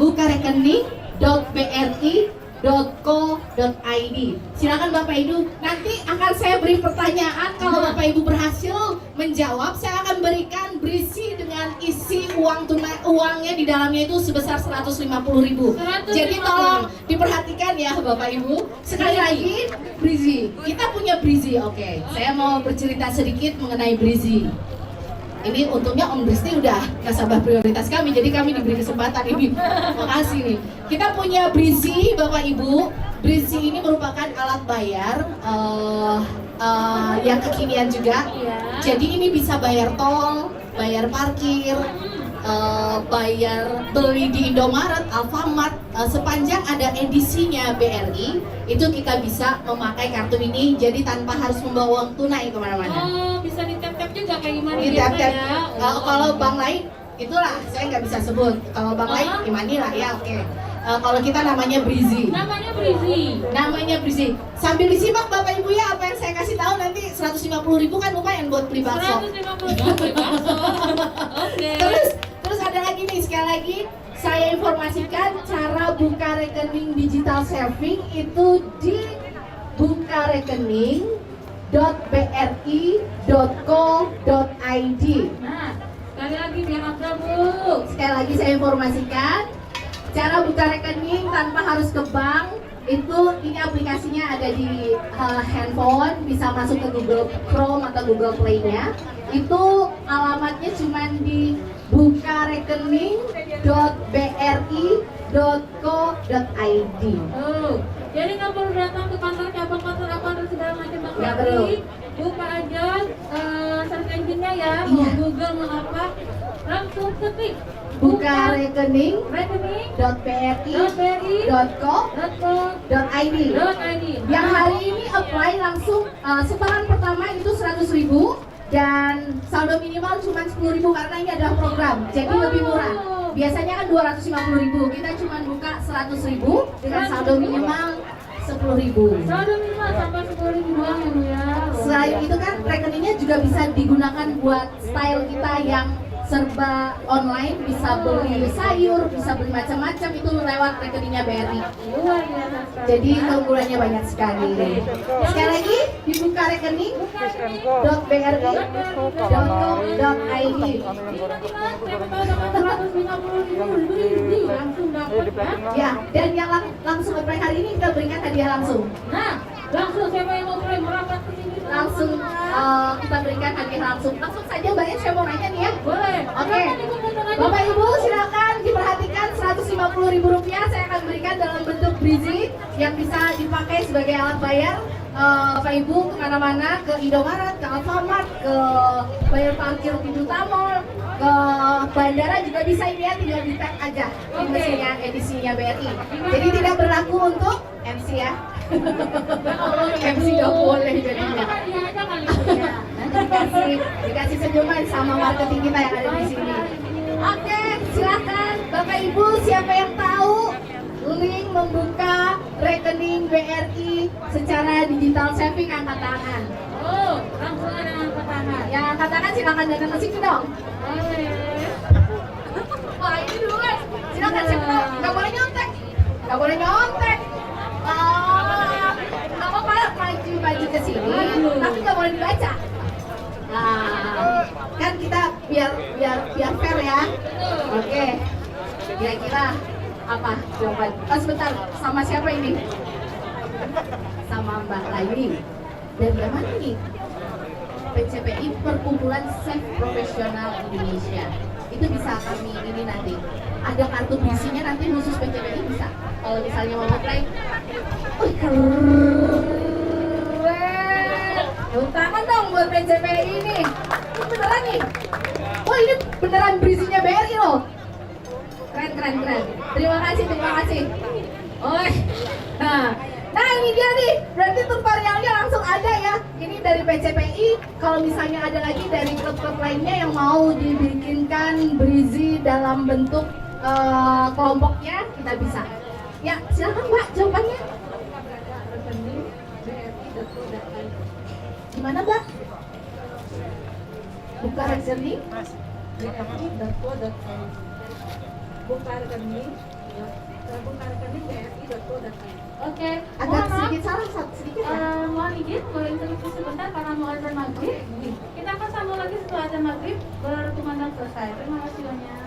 buka rekening.bri.co.id. Silakan Bapak Ibu. Nanti akan saya beri pertanyaan. Kalau Bapak Ibu berhasil menjawab, saya akan berikan berisi dengan isi uangnya di dalamnya itu sebesar 150.000. Jadi tolong diperhatikan ya Bapak Ibu. Sekali lagi, Brizi. Kita punya Brizi. Oke, saya mau bercerita sedikit mengenai Brizi. Ini untungnya Om Bristi udah nasabah prioritas kami, jadi kami diberi kesempatan ini. Makasih nih. Kita punya Brizi, Bapak Ibu. Brizi ini merupakan alat bayar yang kekinian juga. Jadi ini bisa bayar tol, bayar parkir, bayar beli di Indomaret, Alfamart, sepanjang ada edisinya BRI, itu kita bisa memakai kartu ini, jadi tanpa harus membawa uang tunai kemana-mana. Oh, bisa ditap-tap juga kayak gimana Ditap-tap. ya? Kalau bank lain, itulah saya nggak bisa sebut. Kalau bank lain, gimana lah ya, oke. Kalau kita namanya Brizi. Namanya Brizi. Sambil disimak Bapak Ibu ya, apa yang saya kasih tahu nanti 150.000 kan lumayan buat beli bakso. 150.000 beli bakso. Oke. Terus ada lagi nih, sekali lagi saya informasikan cara buka rekening digital saving itu di bukarekening.bri.co.id. Nah, sekali lagi biar apa Bu? Sekali lagi saya informasikan cara buka rekening tanpa harus ke bank. Ini aplikasinya ada di handphone, bisa masuk ke Google Chrome atau Google Play-nya. Itu alamatnya cuma di bukarekening.bri.co.id. Oh, jadi nggak perlu datang ke kantor cabang, kantor apa dan segala macam Bank BRI. Buka aja search engine-nya ya, mau Google mau apa, langsung ketik bukarekening.bri.co.id. Yang hari ini apply langsung, setoran pertama itu 100.000 dan saldo minimal cuma 10.000 karena ini adalah program, jadi lebih murah. Biasanya kan 250.000, kita cuma buka 100.000 dengan saldo minimal 10.000. Saldo minimal sampai 10.000 doang ya Bu ya. Selain itu kan rekeningnya juga bisa digunakan buat style kita yang serba online, bisa beli sayur, bisa beli macam-macam, itu lewat rekeningnya BRI. Jadi keunggulannya banyak sekali. Sekali lagi dibuka rekening.bri.co.id. Ya, dan yang langsung apply hari ini kita berikan hadiah langsung. Nah, langsung siapa yang mau mulai merapat ke sini? Langsung kita berikan hadiah langsung. Langsung saja Mbak ya, saya mau nanya nih ya. Boleh. Oke. Bapak Ibu silakan diperhatikan, 150.000 rupiah saya akan berikan dalam bentuk Brizi yang bisa dipakai sebagai alat bayar. Bapak Ibu kemana-mana, ke Indomaret, ke Alfamart, ke bayar parkir di Duta Mall, ke bandara juga bisa ini ya, tinggal di tag aja mesinnya edisinya BRI. Jadi tidak berlaku untuk MC ya. MC nggak boleh jadinya. Nanti dikasih senyuman sama marketing kita yang ada di sini. Oke, silakan Bapak Ibu, siapa yang tahu link membuka rekening BRI secara digital saving, angkat tangan. Oh, langsung ada angkat tangan. Yang angkat tangan silakan datang ke sini dong. Wah, ini duluan. Silakan siapa tahu. Nggak boleh nyontek. Nggak boleh nyontek. Nggak apa-apa, maju ke sini, tapi nggak boleh dibaca. Nah, kan kita biar fair ya. Oke. Kira-kira apa jawaban? Sebentar, sama siapa ini? Sama Mbak Laini. Dan yang mana nih? PCPI, Perkumpulan Chef Profesional Indonesia. Itu bisa kami ini nanti. Ada kartu BRI-nya nanti khusus PCPI bisa. Kalau misalnya mau apply, tepuk tangan dong buat PCPI ini. Ini beneran nih. Oh, ini beneran BRI-nya BRI loh. Keren. Terima kasih. Oh, nah ini dia nih. Berarti tutorialnya langsung ada ya. Ini dari PCPI. Kalau misalnya ada lagi dari klub-klub lainnya yang mau dibikinkan Brizi dalam bentuk kelompoknya, kita bisa. Ya, silakan Mbak jawabannya. www.bukalarekening.co.id. Gimana Mbak? Buka rekening? bri.co.id. Buka rekening bri.co.id. Oke, agak sedikit salah sedikit ya. Mohon izin, boleh interupsi sebentar karena mau azan maghrib. Kita akan sambung lagi setelah azan maghrib berkumandang selesai. Terima kasih banyak.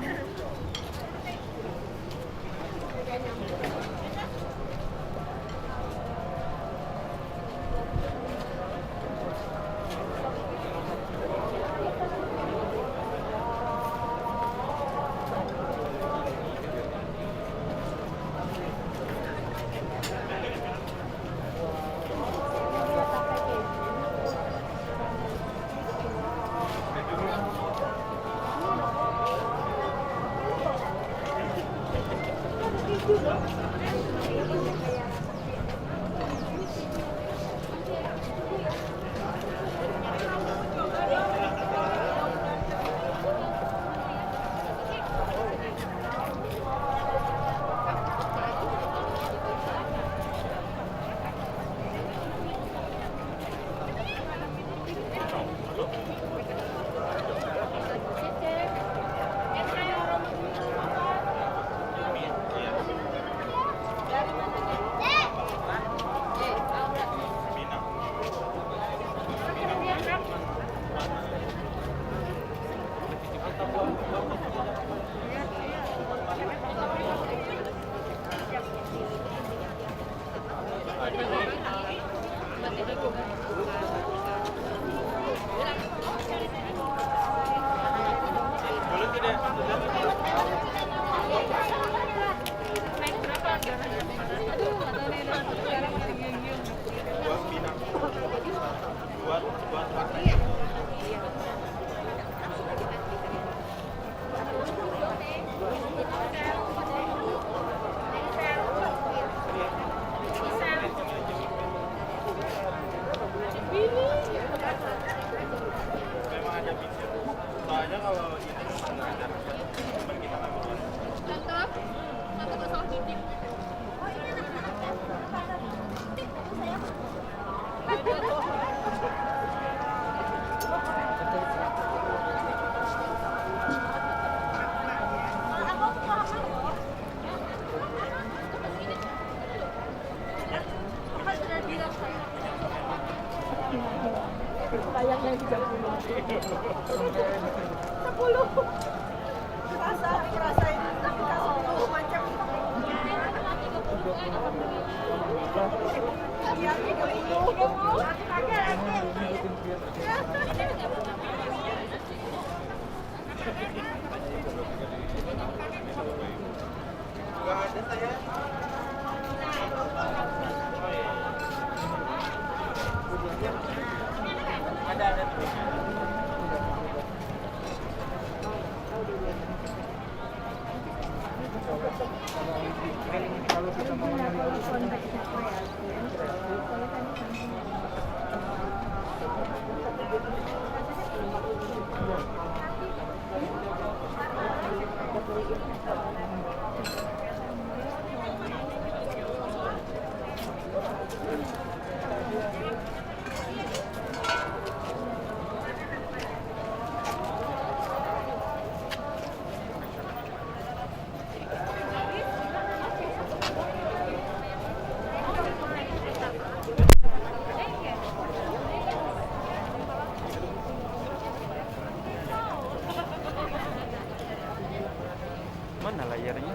Mana layarnya?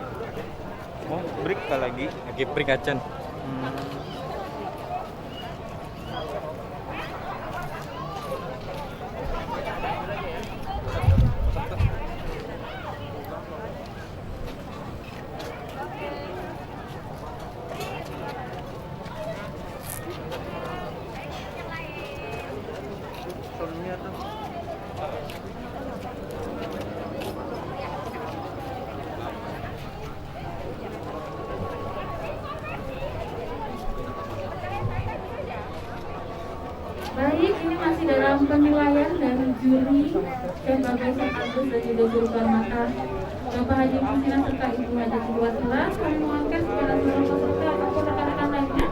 Oh, break lagi. Lagi break acan. Baik, ini masih dalam penilaian dari juri dan Bapak Syekh Agus dan juga juru kehormatan Bapak Haji Musina serta Ibu Haji kedua telah kami mohonkan kepada seluruh peserta ataupun rekan-rekan lainnya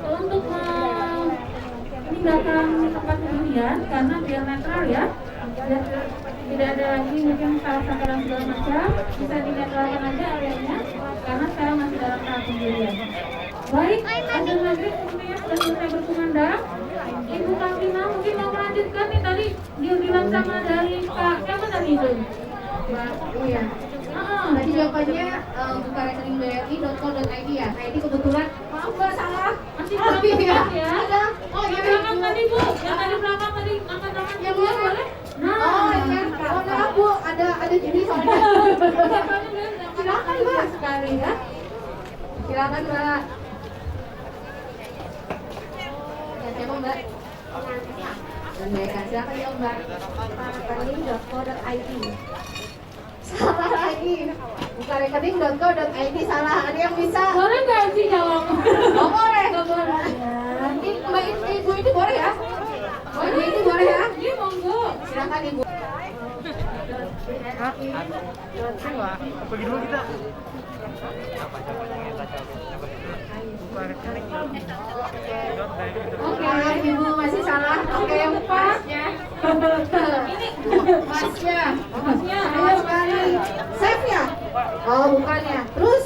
untuk kalian karena biar netral ya. Biar tidak ada lagi mungkin salah sangka dan segala macam, bisa dinetralkan aja areanya karena sekarang masih dalam tahap pendirian. Baik, azan maghrib sepertinya sudah selesai berkumandang. Ibu Kamina mungkin mau melanjutkan nih, tadi dia bilang sama dari Pak siapa tadi itu? Iya. Tadi jawabannya buka rekening BRI.co.id ya. Nah ini kebetulan maaf Mbak salah. Masih belum ya. ya? Ada. Oh Yang iya. belakang tadi Bu, yang tadi belakang tadi angkat tangan Yang Bu, mana? boleh? Nah, Oh iya. Oh maaf Bu, ada judi soalnya. Silakan Mbak. sekali ya. Silakan Mbak. Ya, siapa Mbak? Dan mereka silakan ya Mbak. rekening.co.id. Salah lagi. Buka rekening.co.id salah. Ada yang bisa? Boleh nggak sih jawab? Oh boleh. Nggak boleh. Ini Mbak Ibu ini boleh ya? Oh Ibu ini boleh ya? Ini monggo. Silakan Ibu. Pergi dulu kita. Oke, Ibu masih salah. Oke, yang pasnya. Ini Masnya. masnya. Sayang sekali. Chef ya? Oh, bukan ya. Terus?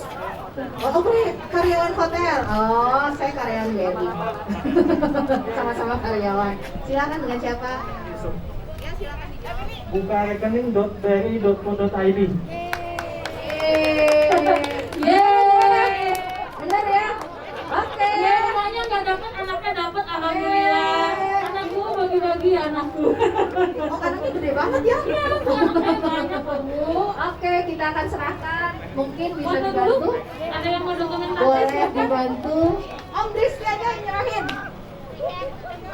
Oh, oke, karyawan hotel. Oh, saya karyawan BRI. Sama-sama karyawan. Silakan dengan siapa? Buka rekening.bri.co.id. Yeay. Benar ya? Oke. Ya, rumahnya nggak dapat, anaknya dapat, alhamdulillah. Anakku bagi-bagi anakku. Oh, anaknya gede banget ya? Iya, anaknya banyak kok Bu. Oke, kita akan serahkan. Mungkin bisa Foto dibantu. dulu. Ada yang mau dokumentasi? Boleh silakan. dibantu. Om Dristi aja yang nyerahin.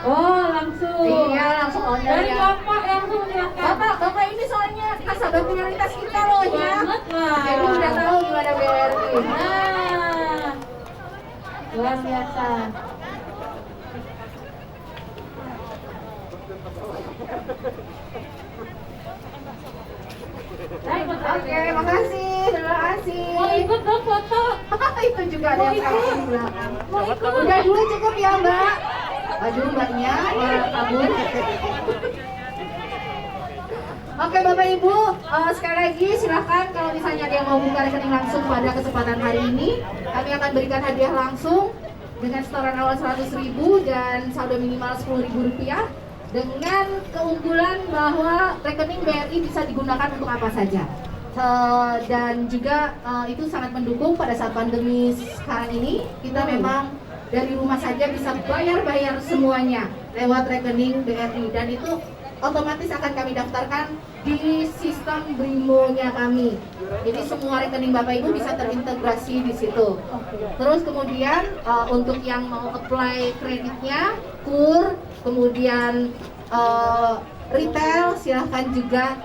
Oh, langsung. Iya, langsung owner Dari ya. Bapak yang langsung menjelaskan. Bapak ini soalnya nasabah prioritas kita loh ya. Banget lah. Jadi udah tahu gimana BRI. Nah, luar biasa. Oke, makasih. Terima kasih. Mau ikut dong foto? Itu juga ada yang kaki di belakang. Udah dulu cukup ya Mbak. Aduh Mbaknya malah kabur. Oke Bapak Ibu, sekali lagi silakan kalau misalnya ada yang mau buka rekening langsung pada kesempatan hari ini, kami akan berikan hadiah langsung dengan setoran awal 100.000 dan saldo minimal Rp10.000 dengan keunggulan bahwa rekening BRI bisa digunakan untuk apa saja. Dan juga itu sangat mendukung pada saat pandemi sekarang ini, kita memang dari rumah saja bisa bayar semuanya lewat rekening BRI dan itu otomatis akan kami daftarkan di sistem Brimo-nya kami. Jadi semua rekening Bapak Ibu bisa terintegrasi di situ. Terus kemudian untuk yang mau apply kreditnya, KUR, kemudian retail, silahkan juga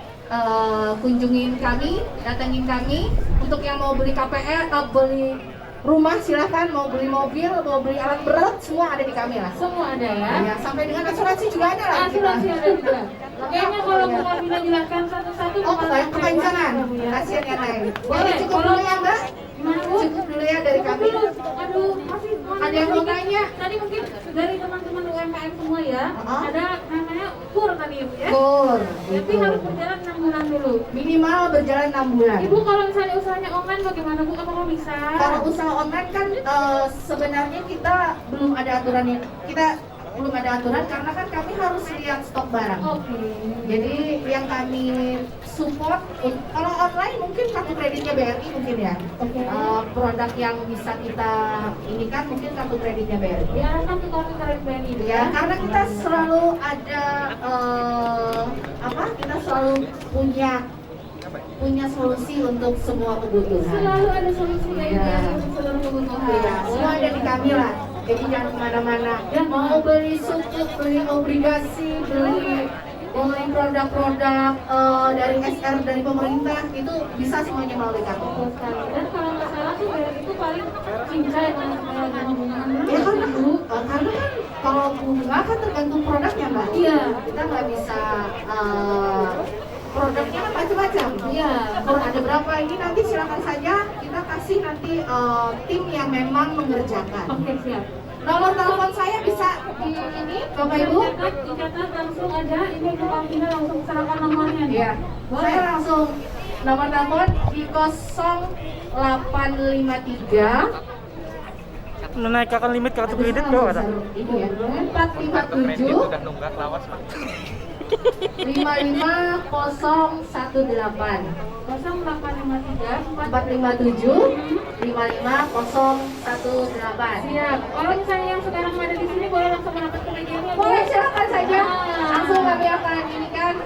kunjungin kami, datengin kami. Untuk yang mau beli KPR, beli rumah silahkan, mau beli mobil, mau beli alat berat, semua ada di kami lah. Semua ada ya? Ya, sampai dengan asuransi juga ada lah. Asuransi ada juga. Kayaknya kalau Bu Kamina jelaskan satu-satu. Oh, kepanjangan. Kasihan yang lain. Boleh cukup Kalau- dulu ya Mbak? Gimana Bu? Cukup dulu ya dari kami. Aduh, masih Ada yang mau tanya? Tadi mungkin dari teman-teman UMKM semua ya. Ada namanya KUR tadi Ibu ya. KUR. Tapi harus berjalan 6 bulan dulu. Minimal berjalan 6 bulan. Ibu kalau misalnya usahanya online bagaimana Bu? Apakah bisa? Kalau usaha online kan sebenarnya kita belum ada aturannya. Kita belum ada aturan karena kan kami harus lihat stok barang. Oke. Jadi yang kami support kalau online mungkin kartu kreditnya BRI mungkin ya. Produk yang bisa kita ini kan mungkin kartu kreditnya BRI. Diarahkan ke kartu kredit BRI itu Ya, karena kita selalu ada kita selalu punya solusi untuk semua kebutuhan. Selalu ada solusi ya, untuk seluruh kebutuhan. Iya, semua ada di kami lah. Jadi jangan kemana-mana. Ya, mau beli sukuk, beli obligasi, beli produk-produk dari SR dari pemerintah itu bisa semuanya melalui kami. Dan kalau nggak salah tuh BRI itu paling cincai dengan hubungan Ya karena kan kalau bunga kan tergantung produknya Mbak. Iya. Kita nggak bisa produknya kan macam-macam. Iya. Kalau ada berapa ini nanti silakan saja kita kasih nanti tim yang memang mengerjakan. Oke, siap. Nomor telepon saya bisa di ini, Bapak Ibu. Dicatat langsung aja, ini kita langsung serahkan nomornya. Iya, saya langsung nomor telepon di 0853 Menaikkan limit kartu kredit kok ada. Ini ya, 457 55018 0853 457 55018. Siap. Kalau misalnya yang sekarang ada di sini boleh langsung mendapat kebagiannya. Boleh, silakan saja. Langsung kami akan ini kan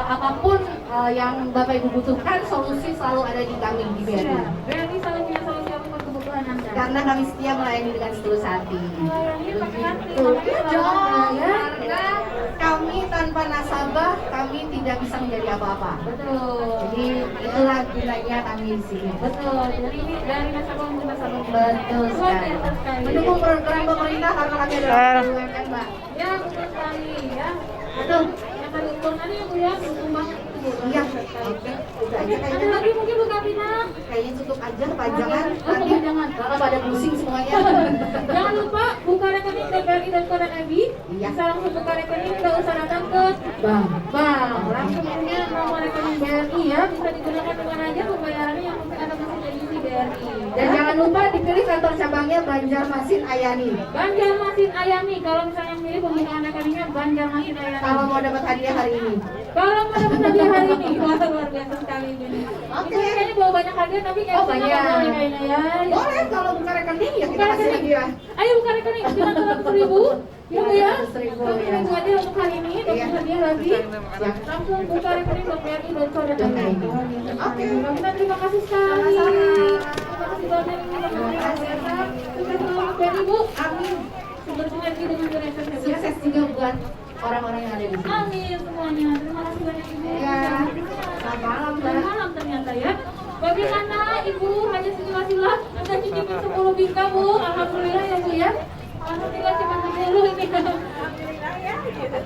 apapun yang Bapak Ibu butuhkan, solusi selalu ada di kami di BRI. BRI selalu punya solusi apapun kebutuhan Anda. Karena kami setia melayani dengan setulus hati. Melayani pakai hati. Iya dong, karena kami tanpa nasabah kami tidak bisa menjadi apa-apa. Betul. Jadi itulah gunanya kami di sini. Betul. Jadi ini dari nasabah untuk nasabah. Betul sekali. Mendukung program pemerintah karena kami adalah BUMN, Mbak. Ya, betul sekali ya. Betul. Yang kali ukur tadi ya Bu ya, dukung banget itu Bu. Iya. Oke. Udah aja Ada kayaknya. lagi mungkin Bu Kapina? Kayaknya cukup aja kepanjangan. Oh, kepanjangan. Kalau pada pusing semuanya. Jangan lupa buka rekening BRI dan Kodak EBI. Iya. Bisa langsung buka rekening, nggak usah datang ke bank. Langsung punya nomor rekening BRI ya. Bisa digunakan dengan aja pembayarannya yang penting Anda masih jadi isi BRI. Dan jangan lupa dipilih kantor cabangnya Banjarmasin Ayani. Banjarmasin Ayani. Kalau misalnya milih pembukaan rekeningnya Banjarmasin Ayani. Kalau mau dapat hadiah hari ini. Kalau mau dapat hadiah hari ini, wah luar biasa sekali ini. Oke. Ini kayaknya bawa banyak hadiah tapi kayak Oh, banyak. boleh kayaknya ya. Boleh kalau buka rekening ya kita Buka kasih rekening. hadiah. Ayo buka rekening dengan 100.000. Ya Bu ya. 100.000 ya. 100.000 aja untuk hari ini, dapat Iya. hadiah lagi. Langsung buka rekening BRI dan Kodak EBI. Oke. Kita terima kasih sekali. Sama-sama. Terima kasih banyak teman-teman yang biasa. Sukses selalu BRI Bu. Amin. Bersinergi dengan BRI. Sukses juga buat orang-orang yang ada di sini. Amin semuanya. Terima kasih banyak Ibu. Ya. Selamat malam, Mbak. Selamat malam ternyata ya. Bagaimana Ibu hanya Sila udah cicipin 10 bingka Bu? Alhamdulillah ya Bu ya. Alhamdulillah cuma 10 ini.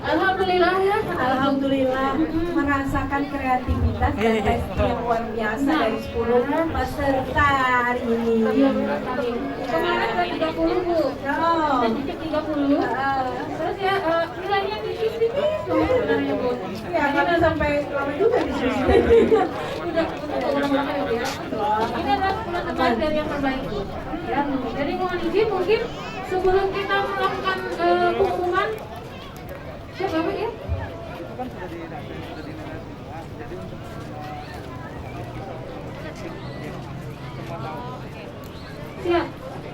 Alhamdulillah ya. Alhamdulillah merasakan kreativitas dan testing yang luar biasa dari 10 peserta hari ini. Iya benar sekali. Kemarin ada 30 Bu. Oh. Kita cicip 30. Terus ya nilainya tipis-tipis sebenarnya Bu. Ya karena sampai lama juga di sini. Udah ulang-ulang ya Bu ya. Ini adalah 10 tempat dari yang terbaik Bu. Ya, jadi mohon izin mungkin sebelum kita melakukan pengumuman, siapa Bu ya? Siap.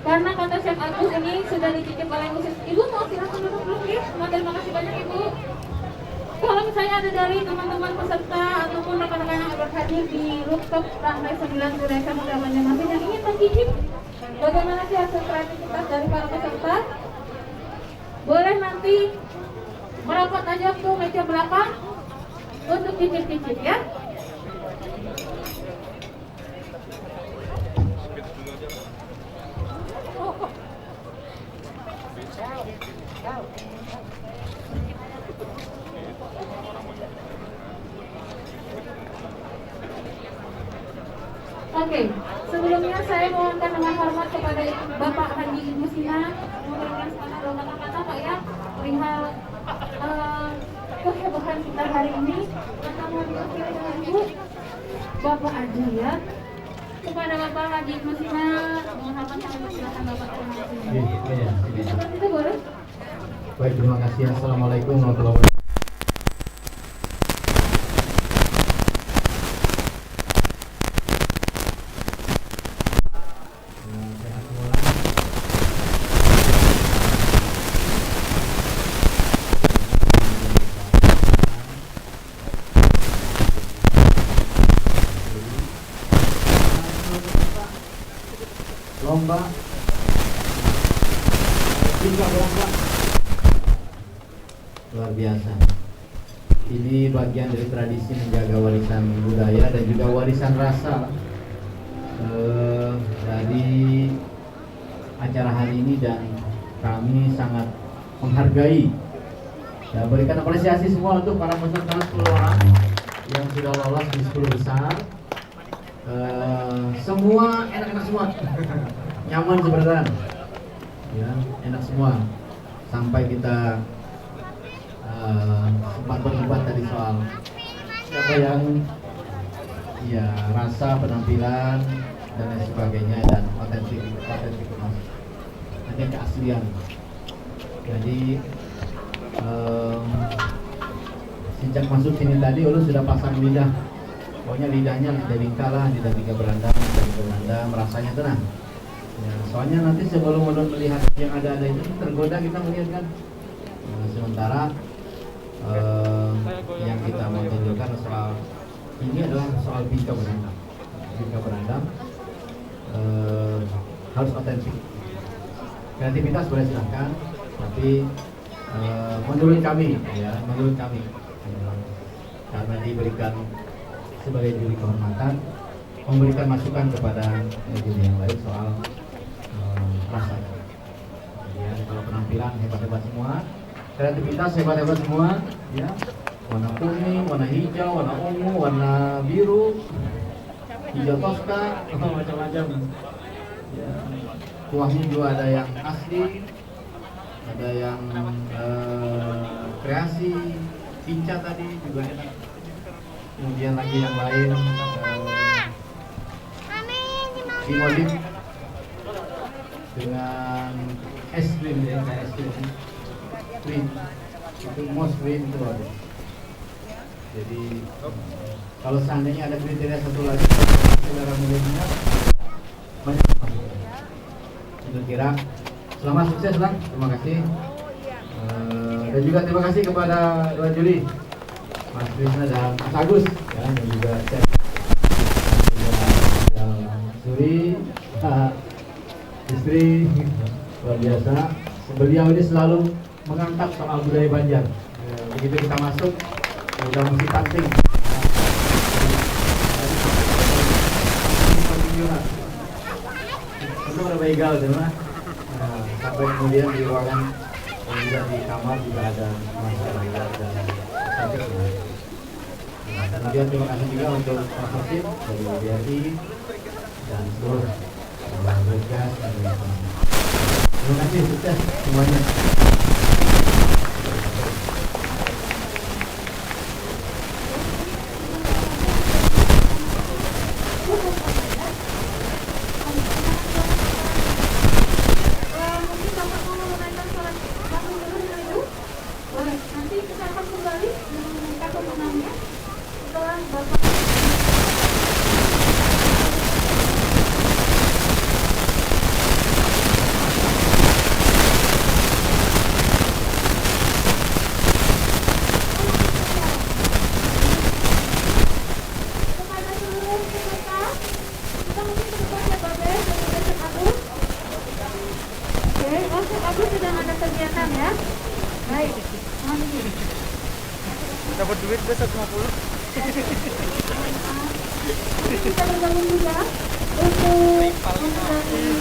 Karena kata Chef Agus ini sudah dicicip oleh Ibu. Ibu mau silakan duduk dulu ya. Terima kasih banyak Ibu. Kalau misalnya ada dari teman-teman peserta ataupun rekan-rekan yang berhadir di rooftop lantai 9 Gereja Muda Banjarmasin yang ingin mencicip bagaimana sih hasil kreativitas dari para peserta, boleh nanti merapat aja ke meja belakang untuk cicip-cicip ya. Oke, sebelumnya saya mohonkan dengan hormat kepada Bapak Haji Ibu Sina memberikan sepatah kata-kata Pak ya perihal kehebohan kita hari ini. Maka mohon diucapkan dengan Ibu Bapak Haji ya. Kepada Bapak Haji Ibu Sina mohon hormat kami persilakan Bapak terima kasih. Seperti itu boleh? Baik, terima kasih. Assalamualaikum warahmatullahi wabarakatuh. Lomba tinggal lomba luar biasa. Ini bagian dari tradisi menjaga warisan budaya dan juga warisan rasa dari acara hari ini, dan kami sangat menghargai dan berikan apresiasi semua untuk para peserta 10 orang yang sudah lolos di 10 besar. Semua enak-enak semua, nyaman sebenarnya. ya enak semua. Sampai kita sempat berdebat tadi soal siapa yang ya rasa, penampilan dan lain sebagainya, dan otentiktas, hanya keaslian. Jadi sejak masuk sini tadi Ulun sudah pasang lidah, pokoknya lidahnya lidah Bingka lah, lidah Bingka Berandam, rasanya tenang ya, soalnya nanti sebelum Ulun melihat yang ada itu tergoda kita melihat kan. Sementara yang kita mau tunjukkan soal ini adalah soal Bingka Berandam harus otentik. Kreativitas boleh silahkan, tapi menurut kami karena diberikan sebagai juri kehormatan, memberikan masukan kepada juri yang lain soal rasa. Kemudian kalau penampilan hebat-hebat semua, kreativitas hebat-hebat semua, ya, warna kuning, warna hijau, warna ungu, warna biru, hijau toska, macam-macam. Ya, kuahnya juga ada yang asli, ada yang kreasi, pinca tadi juga enak. Kemudian lagi yang lain dimodif dengan es krim ya, kayak es krim itu moss cream itu ada. Jadi kalau seandainya ada kriteria satu lagi saudara milenial banyak itu kira. Selamat sukses lah, terima kasih. Dan juga terima kasih kepada dua juri, Mas Krisna dan Mas Agus ya, dan juga Chef Suri, istri luar biasa. Beliau ini selalu mengangkat soal budaya Banjar. Begitu kita masuk, udah mesti tanting. Itu udah begal, teman. Sampai kemudian di ruangan juga di kamar juga ada masyarakat dan cantik. Kemudian terima kasih juga untuk Pak Hakim dari BRI dan seluruh bergas dan lain-lain. Terima kasih, sukses semuanya. Nanti kita akan kembali mengumumkan pemenangnya setelah Bapak kepada seluruh peserta, kita mungkin ke depan ya Babe dan Chef Agus. Oke, Chef Agus sedang ada kegiatan ya. Baik. Dapat duit besok 50. Kita bergabung juga untuk mengenai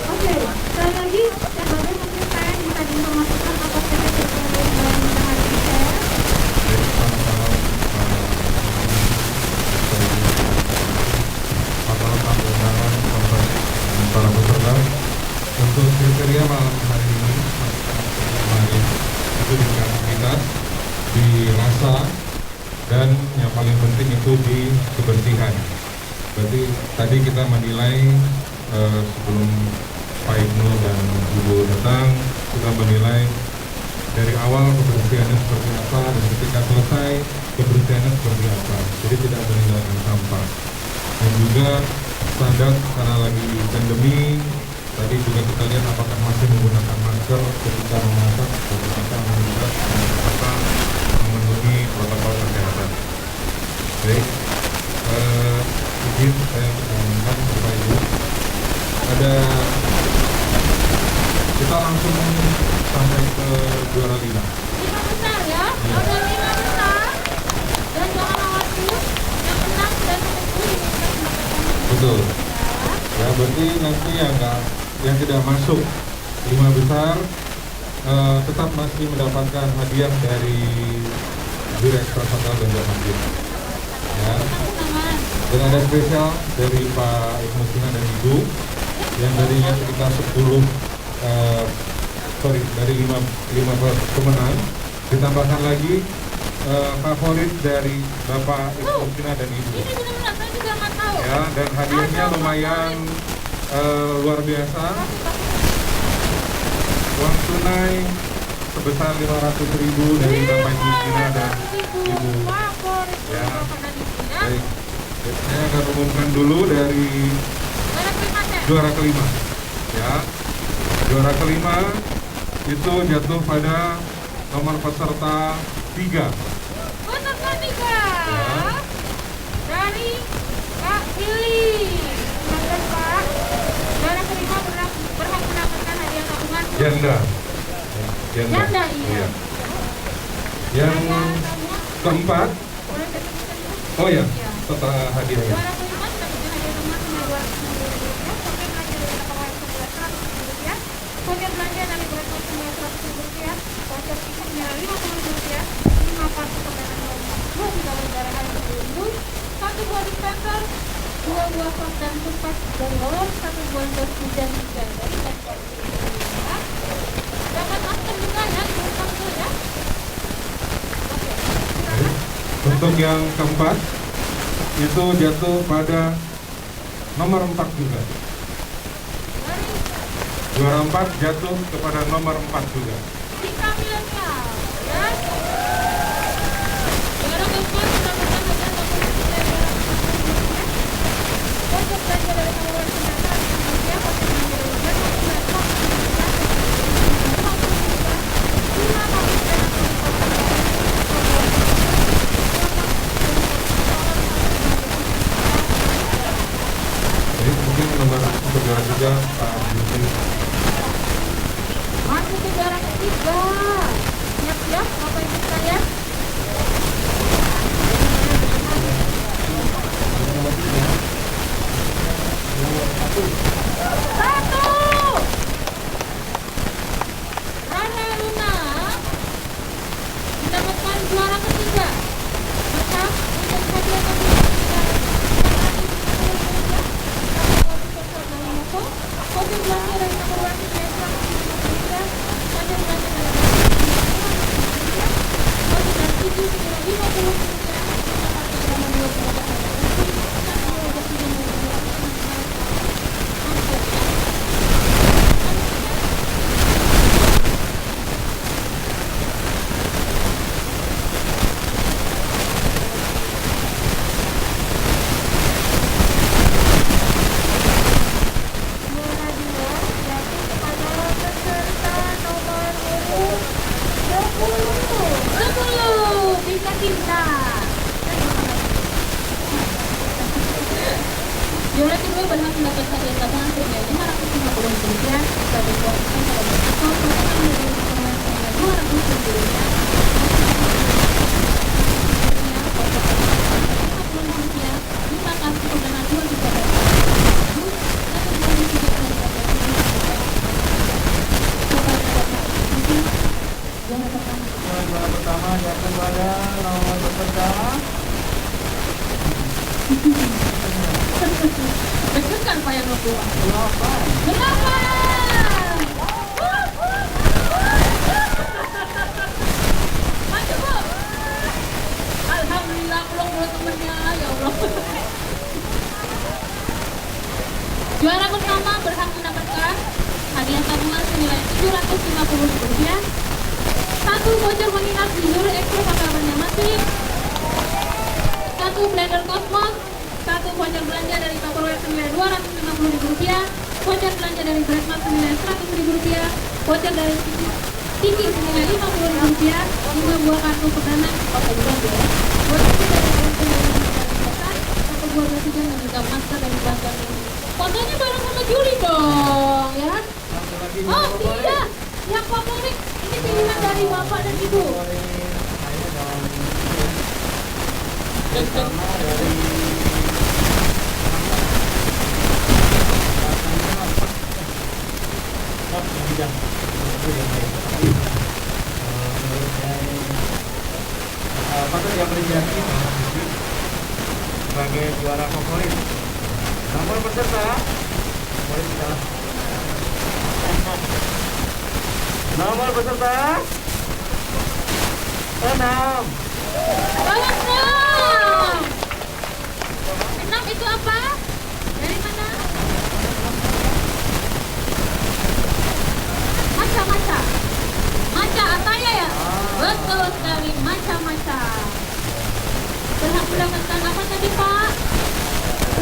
Oke, sekali lagi ya Babe, mungkin saya bisa diinformasikan apa saja kriteria yang harus di-share. Para peserta, untuk kriteria malam hari ini kemarin itu di kreativitas, di rasa, dan yang paling penting itu di kebersihan. Berarti tadi kita menilai sebelum Pak Ibnu dan Ibu datang, kita menilai dari awal kebersihannya seperti apa dan ketika selesai kebersihannya seperti apa. Jadi tidak meninggalkan sampah. Dan juga standar karena lagi pandemi, tadi juga kita lihat apakah masih menggunakan masker ketika memasak, apakah memenuhi protokol kesehatan. Baik, izin saya mengumumkan Bapak Ibu, ada kita langsung sampai ke juara 5. 5 besar ya, ada 5 besar dan jangan khawatir, yang menang dan menunggu Betul. Ya, berarti nanti yang tidak masuk 5 besar tetap masih mendapatkan hadiah dari Direktur Hotel Belanja Mandiri. Ya. Dan ada spesial dari Pak Ibnu Sina dan Ibu yang darinya sekitar 5 pemenang, ditambahkan lagi favorit dari Bapak Ibnu Sina dan Ibu. Ini benar-benar saya juga nggak tahu. Ya, dan hadiahnya lumayan luar biasa. Uang tunai sebesar 500.000 dari Bapak Ibnu Sina dan Ibu. Ya, baik. Saya akan umumkan dulu dari juara kelima. Ya, juara kelima itu jatuh pada nomor peserta 3. Peserta 3 dari Kak Billy. Silakan Pak. Juara kelima berhak mendapatkan hadiah tabungan Janda. Janda, iya. Yang keempat, oh ya, setelah hadiahnya. Juara kelima mendapatkan hadiah tabungan senilai Rp200.000, voucher belanja dari Breakfast senilai Rp100.000, voucher tiket senilai Rp50.000, 5 kartu perdagangan lomba, 2 juta negara hari Ibu, 1 buah dispenser, 2 buah sok dan toothpaste dari Lolor, 1 buah dos hujan dari Teknik. Dapat masker juga ya, diulang tuh ya. Untuk yang keempat itu jatuh pada nomor 4 juga. Juara 4 jatuh kepada nomor 4 juga. Tika milenial, ya. Juara keempat mendapatkan hadiah tabungan senilai Rp200.000. Voucher belanja dari Tawuran Senjata Rp5.000, voucher belanja dari Breakfast senilai Mungkin nomor untuk juara 3 Pak Yusuf. masuk ke juara ketiga. Siap-siap Bapak Ibu sekalian. Satu. Rana Luna mendapatkan juara ketiga. Berkah untuk hadiah tabungan voucher belanja dari Tawuran Senjata Rp100.000, voucher belanja dari voucher dan TV senilai Rp50.000. Juara kedua berhak mendapat hadiah tabungan senilai Rp550 dari Komunitas atau potongan dari tabungan senilai Rp200.000. Lima kartu perdagangan 2 juta Juara pertama jatuh pada nomor peserta Deg-degan Pak yang kedua. 8. Maju Bu. Alhamdulillah pulang temennya ya Allah. Juara pertama berhak mendapatkan hadiah tabungan senilai Rp750.000, 1 voucher menginap di Zuru Expo Pasar Banjarmasin, 1 blender Cosmos, 1 voucher belanja dari Tupperware senilai Rp250.000, voucher belanja dari Breakfast senilai Rp100.000, voucher dari TV senilai Rp50.000, 5 buah kartu perdana, voucher dari satu buah basisan dan juga masker dari Banjar. Fotonya bareng sama Juli dong, ya? Oh tidak, yang favorit ini pilihan dari Bapak dan Ibu. Suliati sebagai juara favorit. Nomor peserta boleh kita. Nomor peserta 6. Bagus dong. 6 itu apa? Dari mana? Maca. Maca Ataya ya? Betul sekali, maca. Berhak mendapatkan apa tadi Pak?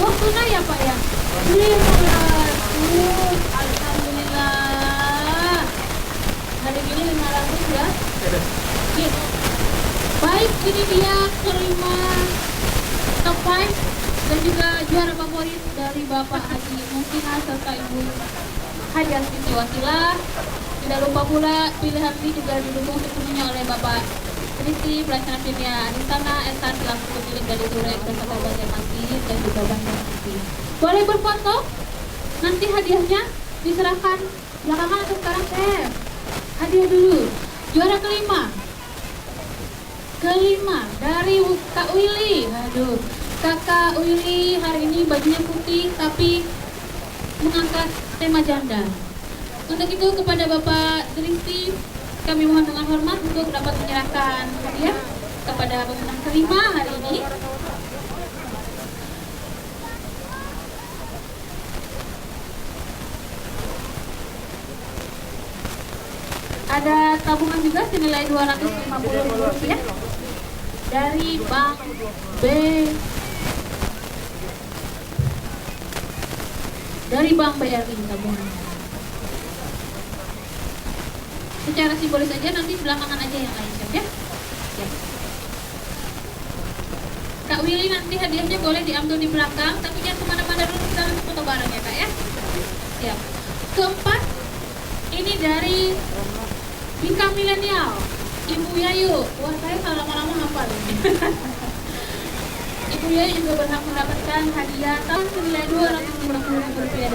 Uang tunai ya Pak ya? 500. Alhamdulillah. Hari ini 500 ya? Gitu. Baik, ini dia kelima top 5 dan juga juara favorit dari Bapak Haji Muhsinah serta Ibu Hajar Siti Wasilah. Tidak lupa pula pilihan ini juga didukung sepenuhnya oleh Bapak Kristi Pelaksana Dunia Arisana Esan selaku pemilik dari Durek beserta Banjarmasin dan juga Banjarmasin. Boleh berfoto? Nanti hadiahnya diserahkan belakangan atau sekarang Chef? Hadiah dulu. Juara kelima dari Kak Willy. Aduh, Kakak Willy hari ini bajunya putih tapi mengangkat tema janda. Untuk itu kepada Bapak Kristi kami mohon dengan hormat untuk dapat menyerahkan hadiah kepada pemenang kelima hari ini. Ada tabungan juga senilai Rp250 dari Bank B. Dari Bank BRI tabungan. Secara simbolis aja, nanti belakangan aja yang lain ya. Ya. Kak Willy nanti hadiahnya boleh diambil di belakang, tapi jangan kemana-mana dulu, kita harus foto bareng ya Kak ya. Siap. Keempat, ini dari Bika Milenial, Ibu Yayu. Wah, saya kalau lama-lama hafal. Ibu Yayu juga berhak mendapatkan hadiah tahun senilai Rp250